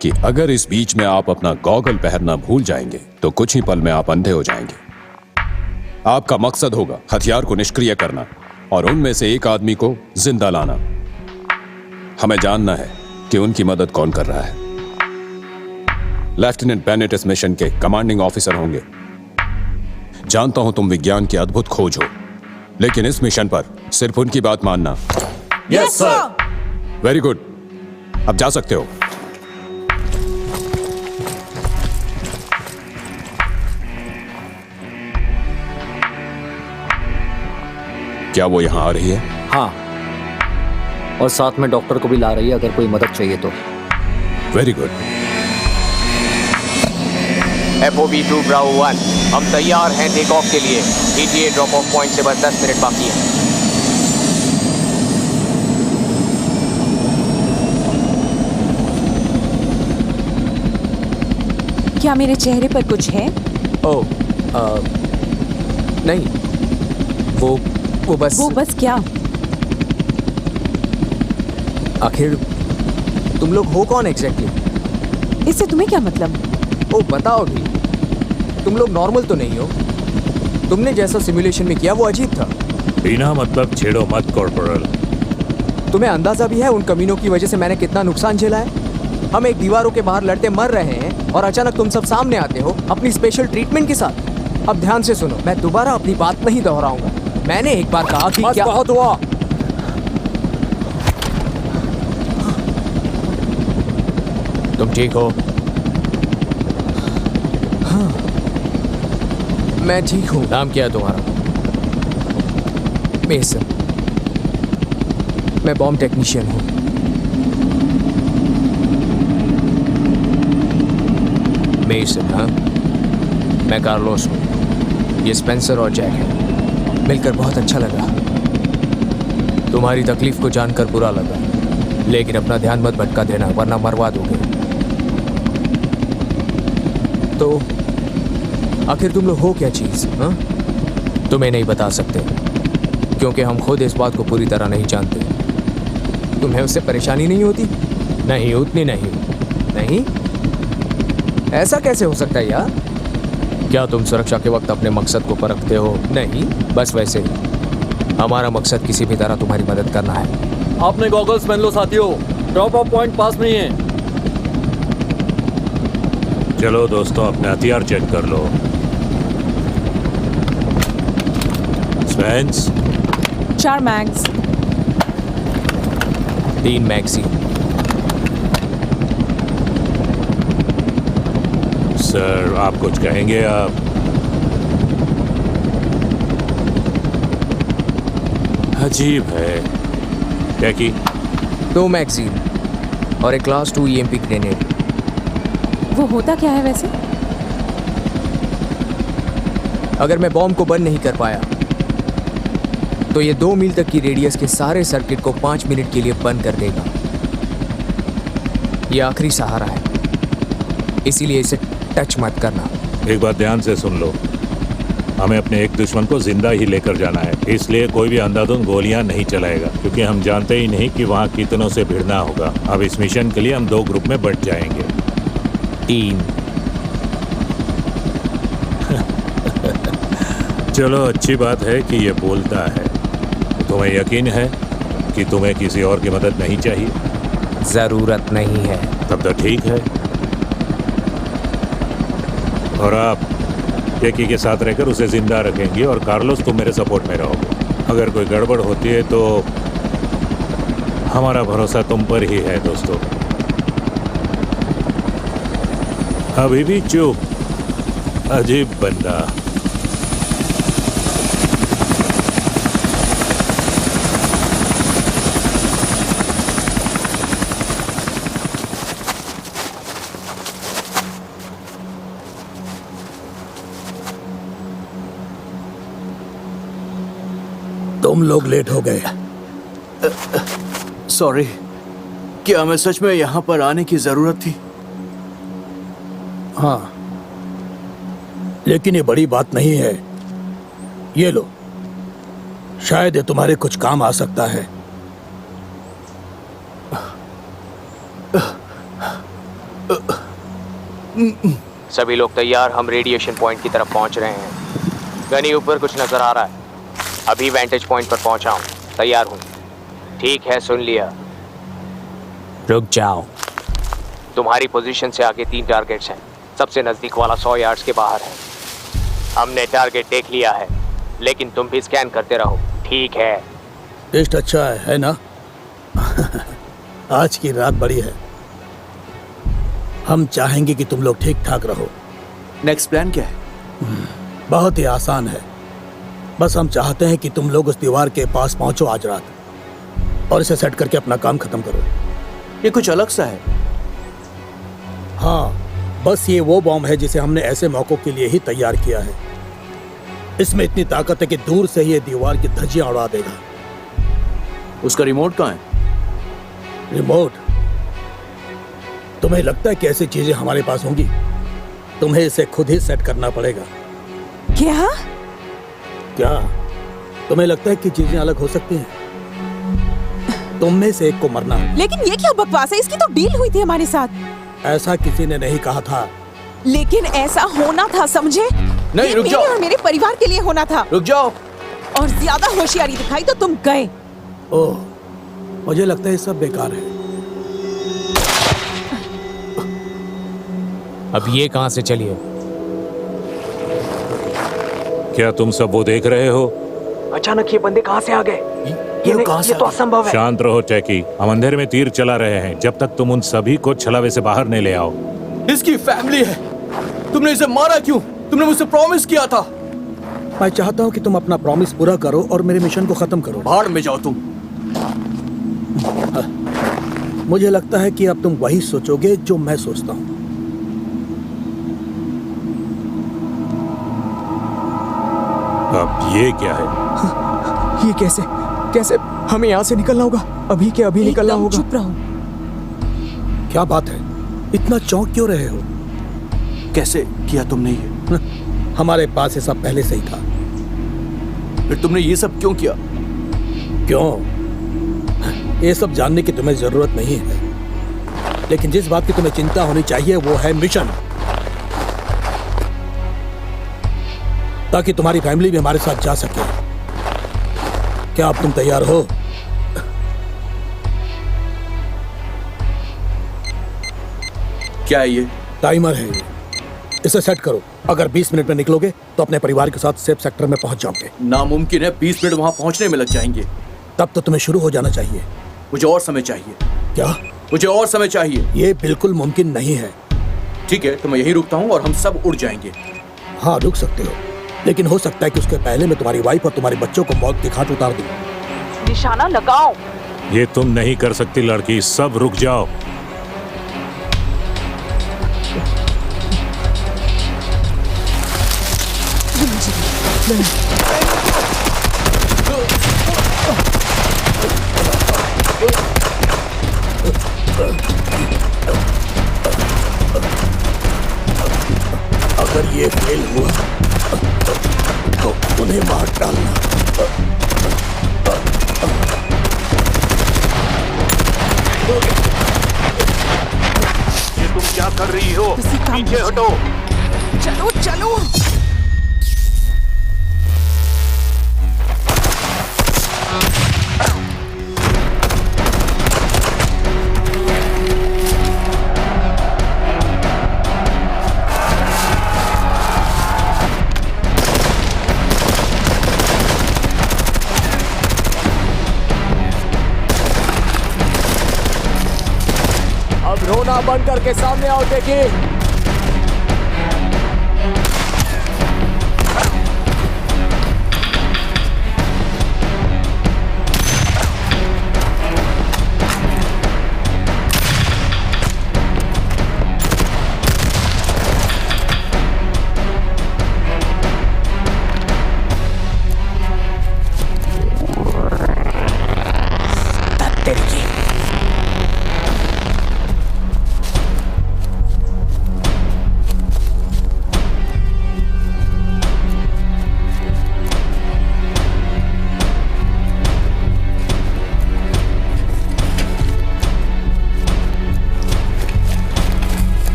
कि अगर इस बीच में आप अपना गॉगल पहनना भूल जाएंगे तो कुछ ही पल में आप अंधे हो जाएंगे। आपका मकसद होगा हथियार को निष्क्रिय करना और उनमें से एक आदमी को जिंदा लाना। हमें जानना है कि उनकी मदद कौन कर रहा है। लेफ्टिनेंट बेनेट इस मिशन के कमांडिंग ऑफिसर होंगे। जानता हूं तुम विज्ञान की अद्भुत खोज हो, लेकिन इस मिशन पर सिर्फ उनकी बात मानना। Yes sir. वेरी गुड, अब जा सकते हो। क्या वो यहां आ रही है? हाँ, और साथ में डॉक्टर को भी ला रही है अगर कोई मदद चाहिए तो। Very good. FOB2 ब्रावो 1, हम तैयार हैं टेक ऑफ के लिए। ETA ड्रॉप ऑफ पॉइंट से बस 10 मिनट बाकी है। क्या मेरे चेहरे पर कुछ है? ओह, नहीं, वो बस क्या? आखिर तुम लोग हो कौन एग्जैक्टली? इससे तुम्हें क्या मतलब? ओ बताओ भी, तुम लोग नॉर्मल तो नहीं हो। तुमने जैसा सिमुलेशन में किया वो अजीब था। बिना मतलब छेड़ो मत कॉर्पोरल। तुम्हें अंदाजा भी है उन कमीनों की वजह से मैंने कितना नुकसान झेला है? हम एक दीवारों के बाहर लड़ते मर रहे हैं और अचानक तुम सब सामने आते हो अपनी स्पेशल ट्रीटमेंट के साथ। अब ध्यान से सुनो, मैं दोबारा अपनी बात नहीं दोहराऊंगा। मैंने एक बार कहा कि क्या बहुत हुआ। तुम ठीक हो? हाँ, मैं ठीक हूँ। नाम क्या है तुम्हारा? मेसन। मैं बॉम्ब टेक्नीशियन हूँ। मेसन? हाँ, मैं कार्लोस हूँ। ये स्पेंसर और जैक है। मिलकर बहुत अच्छा लगा। तुम्हारी तकलीफ को जानकर बुरा लगा, लेकिन अपना ध्यान मत भटका देना वरना मरवा दोगे। तो आखिर तुम लोग हो क्या चीज? हाँ, तुम्हें नहीं बता सकते क्योंकि हम खुद इस बात को पूरी तरह नहीं जानते। तुम्हें उससे परेशानी नहीं होती? नहीं, उतनी नहीं। नहीं? ऐसा कैसे हो सकता है यार? क्या तुम सुरक्षा के वक्त अपने मकसद को परखते हो? नहीं, बस वैसे ही। हमारा मकसद किसी भी तरह तुम्हारी मदद करना है। आपने गॉगल्स पहन लो साथियों, ड्रॉप ऑफ पॉइंट पास नहीं है। चलो दोस्तों, अपने हथियार चेक कर लो। स्पेंस 4 मैग्स। 3 मैगजीन। सर, आप कुछ कहेंगे? आप अजीब है। क्या की? 2 मैगजीन और एक क्लास 2 EMP ग्रेनेड। वो होता क्या है वैसे? अगर मैं बॉम्ब को बंद नहीं कर पाया तो ये 2 मील तक की रेडियस के सारे सर्किट को 5 मिनट के लिए बंद कर देगा। ये आखिरी सहारा है, इसीलिए इसे टच मत करना। एक बात ध्यान से सुन लो, हमें अपने एक दुश्मन को जिंदा ही लेकर जाना है, इसलिए कोई भी अंधाधुंध गोलियां नहीं चलाएगा, क्योंकि हम जानते ही नहीं कि वहाँ कितनों से भिड़ना होगा। अब इस मिशन के लिए हम 2 ग्रुप में बंट जाएंगे। 3। चलो, अच्छी बात है कि ये बोलता है। तुम्हें यकीन है कि तुम्हें किसी और की मदद नहीं चाहिए? जरूरत नहीं है। तब तो ठीक है। और आप टेकी के साथ रहकर उसे जिंदा रखेंगे और कार्लोस, तुम मेरे सपोर्ट में रहोगे। अगर कोई गड़बड़ होती है तो हमारा भरोसा तुम पर ही है दोस्तों। अभी भी चुप, अजीब बंदा। तुम लोग लेट हो गए। सॉरी, क्या हमें सच में यहाँ पर आने की जरूरत थी? हाँ, लेकिन ये बड़ी बात नहीं है। ये लो, शायद ये तुम्हारे कुछ काम आ सकता है। सभी लोग तैयार, हम रेडिएशन पॉइंट की तरफ पहुंच रहे हैं। गनी ऊपर कुछ नजर आ रहा है। अभी वेंटेज पॉइंट पर पहुंचा हूं, तैयार हूं। ठीक है, सुन लिया। रुक जाओ। तुम्हारी पोजीशन से आगे 3 टारगेट्स हैं। सबसे नजदीक वाला 100 यार्ड्स के बाहर है। हमने टारगेट देख लिया है, लेकिन तुम भी स्कैन करते रहो, ठीक है? टेस्ट अच्छा है ना? आज की रात बड़ी है। हम चाहेंगे कि तुम लोग ठीक ठाक रहो। नेक्स्ट प्लान क्या है? बहुत ही आसान है। बस हम चाहते हैं कि तुम लोग उस दीवार के पास पहुंचो आज रात और इसे सेट करके अपना काम खत्म करो। ये कुछ अलग सा है। हाँ, बस ये वो बॉम्ब है जिसे हमने ऐसे मौकों के लिए ही तैयार किया है। इसमें इतनी ताकत है कि दूर से ही ये दीवार की धज्जियां उड़ा देगा। उसका रिमोट कहाँ है? रिमोट? तुम्हें लगता है कि ऐसी चीजें हमारे पास होंगी? तुम्हें इसे खुद ही सेट करना पड़ेगा। क्या? क्या तुम्हें लगता है कि चीजें अलग हो सकती हैं? तुम में से एक को मरना। लेकिन ये क्या बकवास है? इसकी तो डील हुई थी हमारे साथ। ऐसा किसी ने नहीं कहा था। लेकिन ऐसा होना था, समझे? नहीं, रुक जाओ। मेरे और मेरे परिवार के लिए होना था। रुक जाओ। और ज्यादा होशियारी दिखाई तो तुम गए। ओह, मुझे लगता है ये सब बेकार है। अब ये कहां से चली है? क्या तुम सब वो देख रहे हो? अचानक ये बंदे कहां से आ गए? ये तो असंभव है। शांत रहो टैकी, हम अंधेरे में तीर चला रहे हैं जब तक तुम उन सभी को छलावे से बाहर नहीं ले आओ। इसकी फैमिली है। तुमने इसे मारा क्यों? तुमने मुझसे प्रॉमिस किया था। मैं चाहता हूँ कि तुम अपना प्रॉमिस पूरा करो और मेरे मिशन को खत्म करो। भाड़ में जाओ तुम। मुझे लगता है कि अब तुम वही सोचोगे जो मैं सोचता हूँ। अब ये क्या है? ये कैसे हमें यहाँ से निकलना होगा? अभी के अभी निकलना होगा। चुप रहो। क्या बात है? इतना चौंक क्यों रहे हो? कैसे किया तुमने ये? हमारे पास ये सब पहले से ही था। फिर तुमने ये सब क्यों किया? क्यों? ये सब जानने की तुम्हें जरूरत नहीं है। लेकिन जिस बात की तुम्हें चिंता होनी चाहिए वो है मिशन, ताकि तुम्हारी फैमिली भी हमारे साथ जा सके। क्या अब तुम तैयार हो? क्या है ये? टाइमर है ये। इसे सेट करो। अगर 20 मिनट में निकलोगे तो अपने परिवार के साथ सेफ सेक्टर में पहुंच जाओगे। नामुमकिन है, 20 मिनट वहां पहुंचने में लग जाएंगे। तब तो तुम्हें शुरू हो जाना चाहिए। मुझे और समय चाहिए। क्या? मुझे और समय चाहिए। ये बिल्कुल मुमकिन नहीं है। ठीक है, तो मैं यहीं रुकता हूँ और हम सब उड़ जाएंगे। हाँ, रुक सकते हो, लेकिन हो सकता है कि उसके पहले मैं तुम्हारी वाइफ और तुम्हारे बच्चों को मौत की घाट उतार दूं। निशाना लगाओ। ये तुम नहीं कर सकती लड़की, सब रुक जाओ। अगर ये फेल हुआ तो उन्हें मार डालना। ये तुम क्या कर रही हो? पीछे हटो। चलो चलो। अब रोना बंद करके सामने आओ देखिए।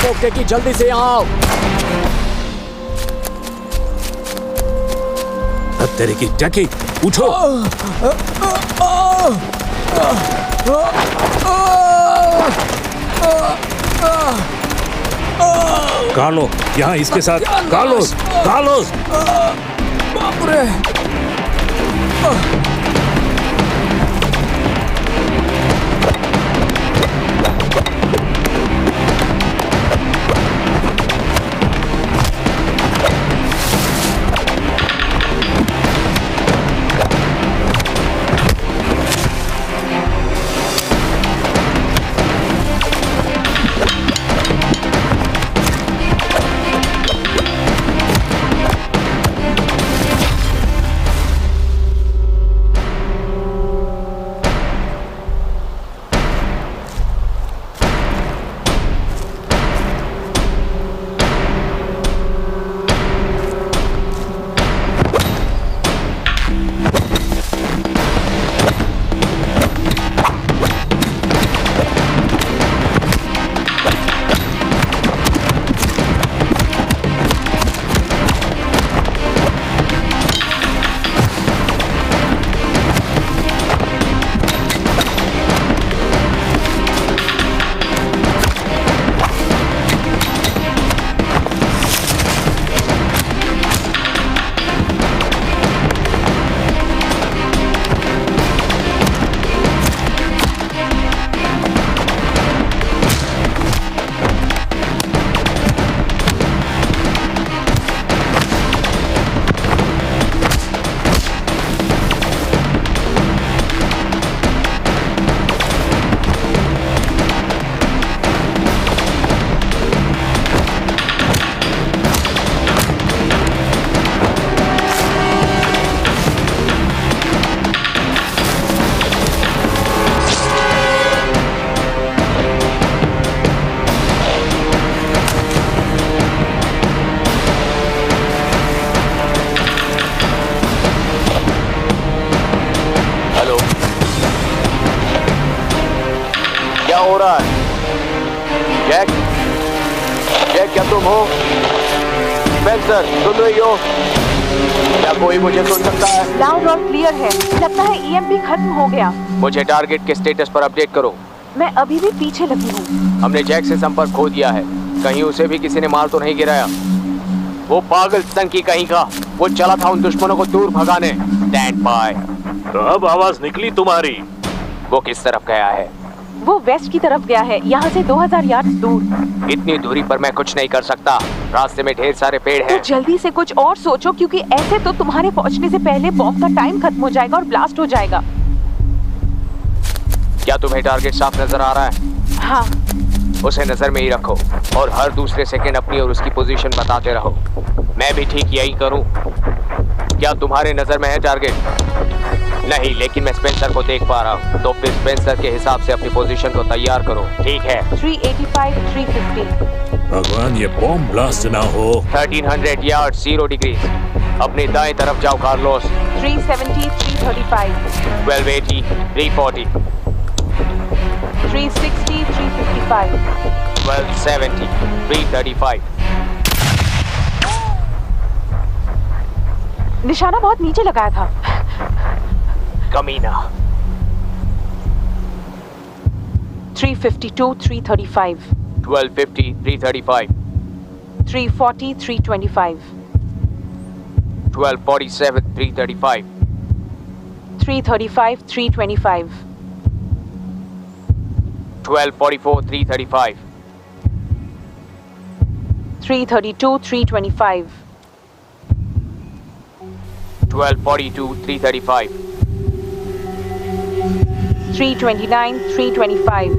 ओके कि जल्दी से यहाँ आओ। अब तेरे की टकी उठो। कार्लो, यहाँ इसके साथ। Carlos, Carlos. बाप रे। हो रहा है? जैक, जैक क्या तुम हो? स्पेंसर, सुन रही हो? क्या कोई मुझे सुन सकता है? लाउड और क्लियर है। लगता है ईएमपी खत्म हो गया। मुझे टारगेट के स्टेटस पर अपडेट करो। मैं अभी भी पीछे लगी हूँ। हमने जैक से संपर्क खो दिया है। कहीं उसे भी किसी ने मार तो नहीं गिराया? वो पागल संकी कहीं का, वो चला था उन दुश्मनों को दूर भगाने। Stand by. तो अब आवाज निकली तुम्हारी। वो किस तरफ गया है? वो वेस्ट की तरफ गया है, यहाँ से 2000 यार्ड दूर। इतनी दूरी पर मैं कुछ नहीं कर सकता। रास्ते में ढेर सारे पेड़ हैं। तो जल्दी से कुछ और सोचो, क्योंकि ऐसे तो तुम्हारे पहुँचने से पहले बॉम्ब का टाइम खत्म हो जाएगा और ब्लास्ट हो जाएगा। क्या तुम्हें टारगेट साफ नजर आ रहा है? हाँ। उसे नजर में ही रखो और हर दूसरे सेकंड अपनी और उसकी पोजीशन बताते रहो। मैं भी ठीक यही करूं। क्या तुम्हारे नजर में है टारगेट? नहीं, लेकिन मैं स्पेंसर को देख पा रहा हूं। तो फिर स्पेंसर के हिसाब से अपनी पोजीशन को तैयार करो। ठीक है? 385, 350। भगवान ये बॉम्ब ब्लास्ट ना हो। 1300 यार्ड 0 डिग्रीज। अपने दाएं तरफ जाओ कार्लोस। 370, 335। 1280, 340। 360, 355। 1270, 335। निशाना बहुत नीचे लगाया था। कमीना, 352, 335. 1250, 335. 340, 325. 1247, 335. 335, 325. 1244, 335. 332, 325. 1242, 335. 329, 325.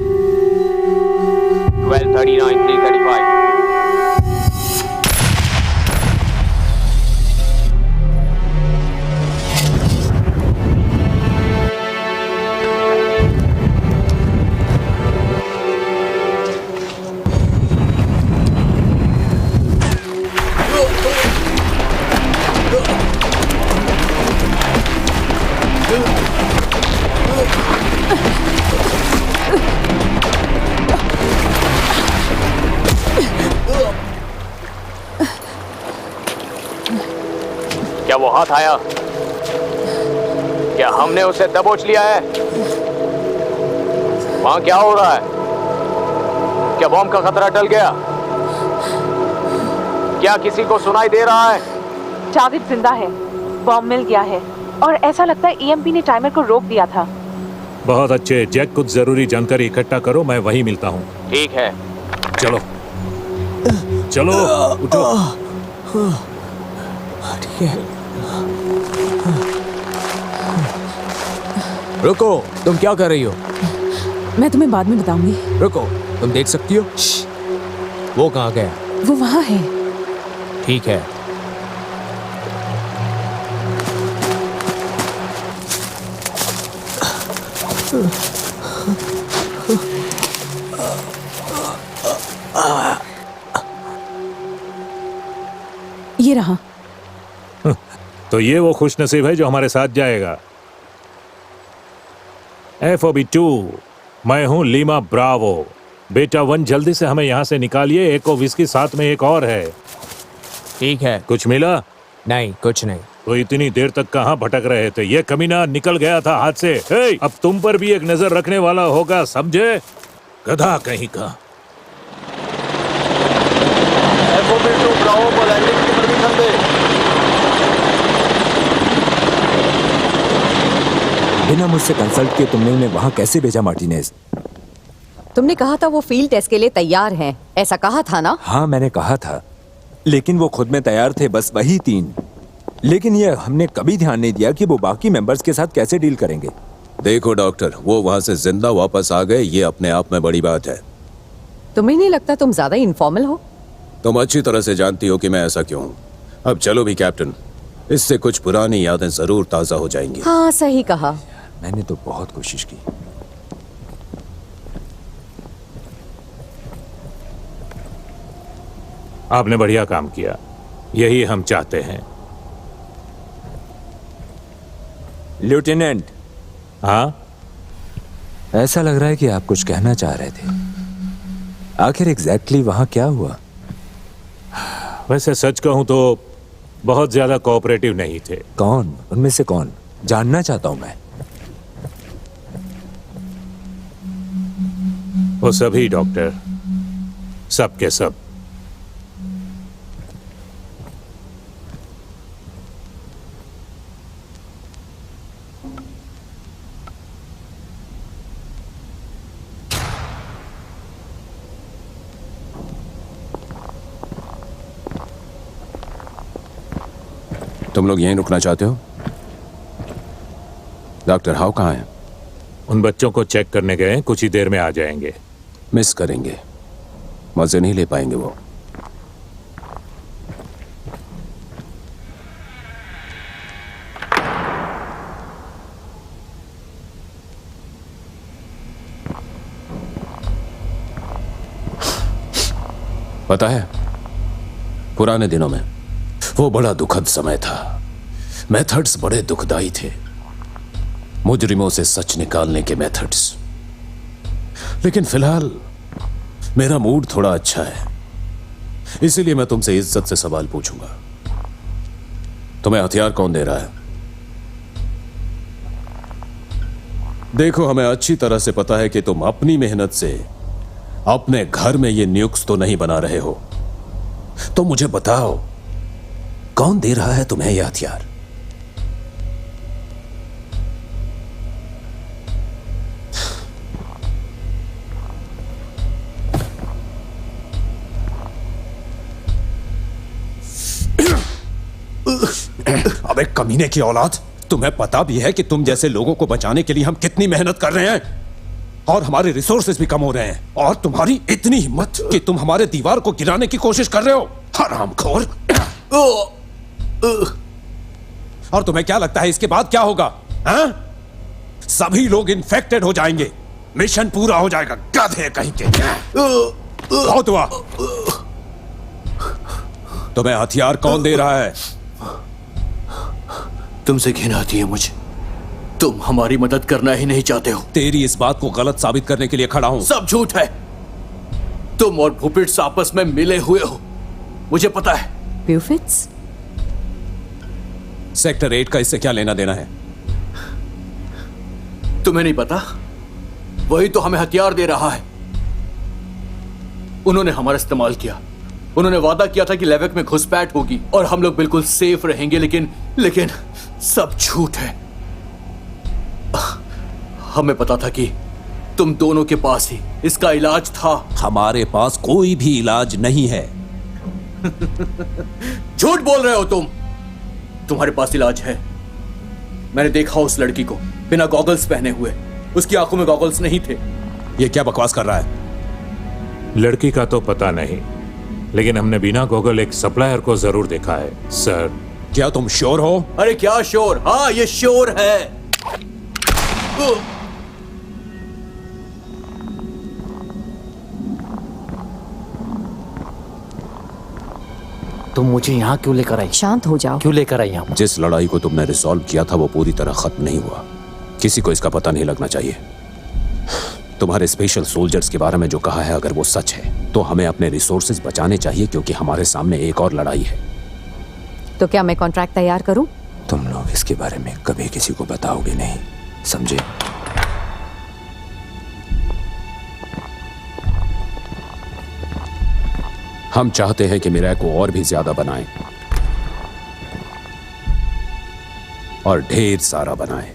1239, 335. क्या वो हाथ आया? क्या हमने उसे दबोच लिया है? वहां क्या हो रहा है? क्या बॉम्ब का खतरा टल गया? क्या किसी को सुनाई दे रहा है? जावेद जिंदा है, बॉम्ब मिल गया है और ऐसा लगता है ईएमपी ने टाइमर को रोक दिया था। बहुत अच्छे जैक, कुछ जरूरी जानकारी इकट्ठा करो, मैं वहीं मिलता हूँ। ठीक है। चलो चलो उठो। ठीक है। रुको, तुम क्या कर रही हो? मैं तुम्हें बाद में बताऊंगी। रुको, तुम देख सकती हो? वो कहाँ गया? वो वहाँ है। ठीक है। ये रहा। तो ये वो खुश नसीब है जो हमारे साथ जाएगा। FOB2, मैं हूँ लीमा ब्रावो। बेटा 1, जल्दी से हमें यहाँ से निकालिए। एक को विस्की, साथ में एक और है। ठीक है। कुछ मिला? नहीं, कुछ नहीं। तो इतनी देर तक कहाँ भटक रहे थे? ये कमीना निकल गया था हाथ से। हे, अब तुम पर भी एक नजर रखने वाला होगा, समझे? गधा कहीं का। FOB2 ब्रावो को लैंडिंग की परमिशन दे। बिना मुझसे कंसल्ट किए तुमने उन्हें वहां कैसे भेजा मार्टिनेज? तुमने कहा था वो फील्ड टेस्ट के लिए तैयार हैं, ऐसा कहा था ना? हाँ, मैंने कहा था, लेकिन वो खुद में तैयार थे, बस वही 3। लेकिन ये हमने कभी ध्यान नहीं दिया कि वो बाकी मेंबर्स के साथ कैसे डील करेंगे। देखो डॉक्टर, वो वहां से जिंदा वापस आ गए, ये अपने आप में बड़ी बात है। तुम्हें नहीं लगता तुम ज्यादा इनफॉर्मल हो? तुम अच्छी तरह से जानती हो कि मैं ऐसा क्यों हूं। अब चलो भी कैप्टन, इससे कुछ पुरानी यादें जरूर ताजा हो जाएंगी। हाँ, सही कहा। मैंने तो बहुत कोशिश की। आपने बढ़िया काम किया, यही हम चाहते हैं। लेफ्टिनेंट। हाँ? ऐसा लग रहा है कि आप कुछ कहना चाह रहे थे। आखिर एग्जैक्टली वहां क्या हुआ? वैसे सच कहूं तो बहुत ज्यादा कोऑपरेटिव नहीं थे। कौन? उनमें से कौन? जानना चाहता हूं मैं। वो सभी डॉक्टर, सब के सब। तुम लोग यहीं रुकना चाहते हो? डॉक्टर हाउ कहाँ हैं? उन बच्चों को चेक करने गए, कुछ ही देर में आ जाएंगे। मिस करेंगे, मजे नहीं ले पाएंगे वो। पता है, पुराने दिनों में वो बड़ा दुखद समय था। मेथड्स बड़े दुखदाई थे, मुजरिमों से सच निकालने के मेथड्स। लेकिन फिलहाल मेरा मूड थोड़ा अच्छा है, इसीलिए मैं तुमसे इज्जत से सवाल पूछूंगा। तुम्हें हथियार कौन दे रहा है? देखो, हमें अच्छी तरह से पता है कि तुम अपनी मेहनत से अपने घर में ये न्यूक्स तो नहीं बना रहे हो। तो मुझे बताओ, कौन दे रहा है तुम्हें यह हथियार? अबे कमीने की औलाद, तुम्हें पता भी है कि तुम जैसे लोगों को बचाने के लिए हम कितनी मेहनत कर रहे हैं और हमारे रिसोर्सेज भी कम हो रहे हैं, और तुम्हारी इतनी हिम्मत कि तुम हमारे दीवार को गिराने की कोशिश कर रहे हो, हरामखोर। और तुम्हें क्या लगता है इसके बाद क्या होगा? हाँ? सभी लोग इन्फेक्टेड हो जाएंगे, मिशन पूरा हो जाएगा, गधे कहीं के। बहुत हुआ। तुम्हें हथियार कौन दे रहा है? तुमसे घिन आती है मुझे। तुम हमारी मदद करना ही नहीं चाहते हो। तेरी इस बात को गलत साबित करने के लिए खड़ा हूं। सब झूठ है। तुम और भूपिट्स आपस में मिले हुए हो, मुझे पता है। ब्यूफिट्स? सेक्टर 8 का इससे क्या लेना देना है? तुम्हें नहीं पता? वही तो हमें हथियार दे रहा है। उन्होंने हमारा इस्तेमाल किया। उन्होंने वादा किया था कि लेवेक में घुसपैठ होगी और हम लोग बिल्कुल सेफ रहेंगे, लेकिन सब झूठ है। हमें पता था कि तुम दोनों के पास ही इसका इलाज था। हमारे पास कोई भी इलाज नहीं है। झूठ बोल रहे हो तुम। तुम्हारे पास इलाज है। मैंने देखा उस लड़की को बिना गॉगल्स पहने हुए। उसकी आंखों में गॉगल्स नहीं थे। ये क्या बकवास कर रहा है? लड़की का तो पता नहीं, लेकिन हमने बिना गॉगल एक सप्लायर को जरूर देखा है, सर। क्या तुम श्योर हो? अरे क्या श्योर? हाँ, ये श्योर है। तुम मुझे यहाँ क्यों लेकर आई? शांत हो जाओ। क्यों लेकर आई यहाँ? जिस लड़ाई को तुमने रिजॉल्व किया था वो पूरी तरह खत्म नहीं हुआ। किसी को इसका पता नहीं लगना चाहिए। तुम्हारे स्पेशल सोल्जर्स के बारे में जो कहा है, अगर वो सच है तो हमें अपने रिसोर्सेज बचाने चाहिए, क्योंकि हमारे सामने एक और लड़ाई है। तो क्या मैं कॉन्ट्रैक्ट तैयार करूं? तुम लोग इसके बारे में कभी किसी को बताओगे नहीं, समझे? हम चाहते हैं कि मिराई को और भी ज्यादा बनाएं और ढेर सारा बनाएं।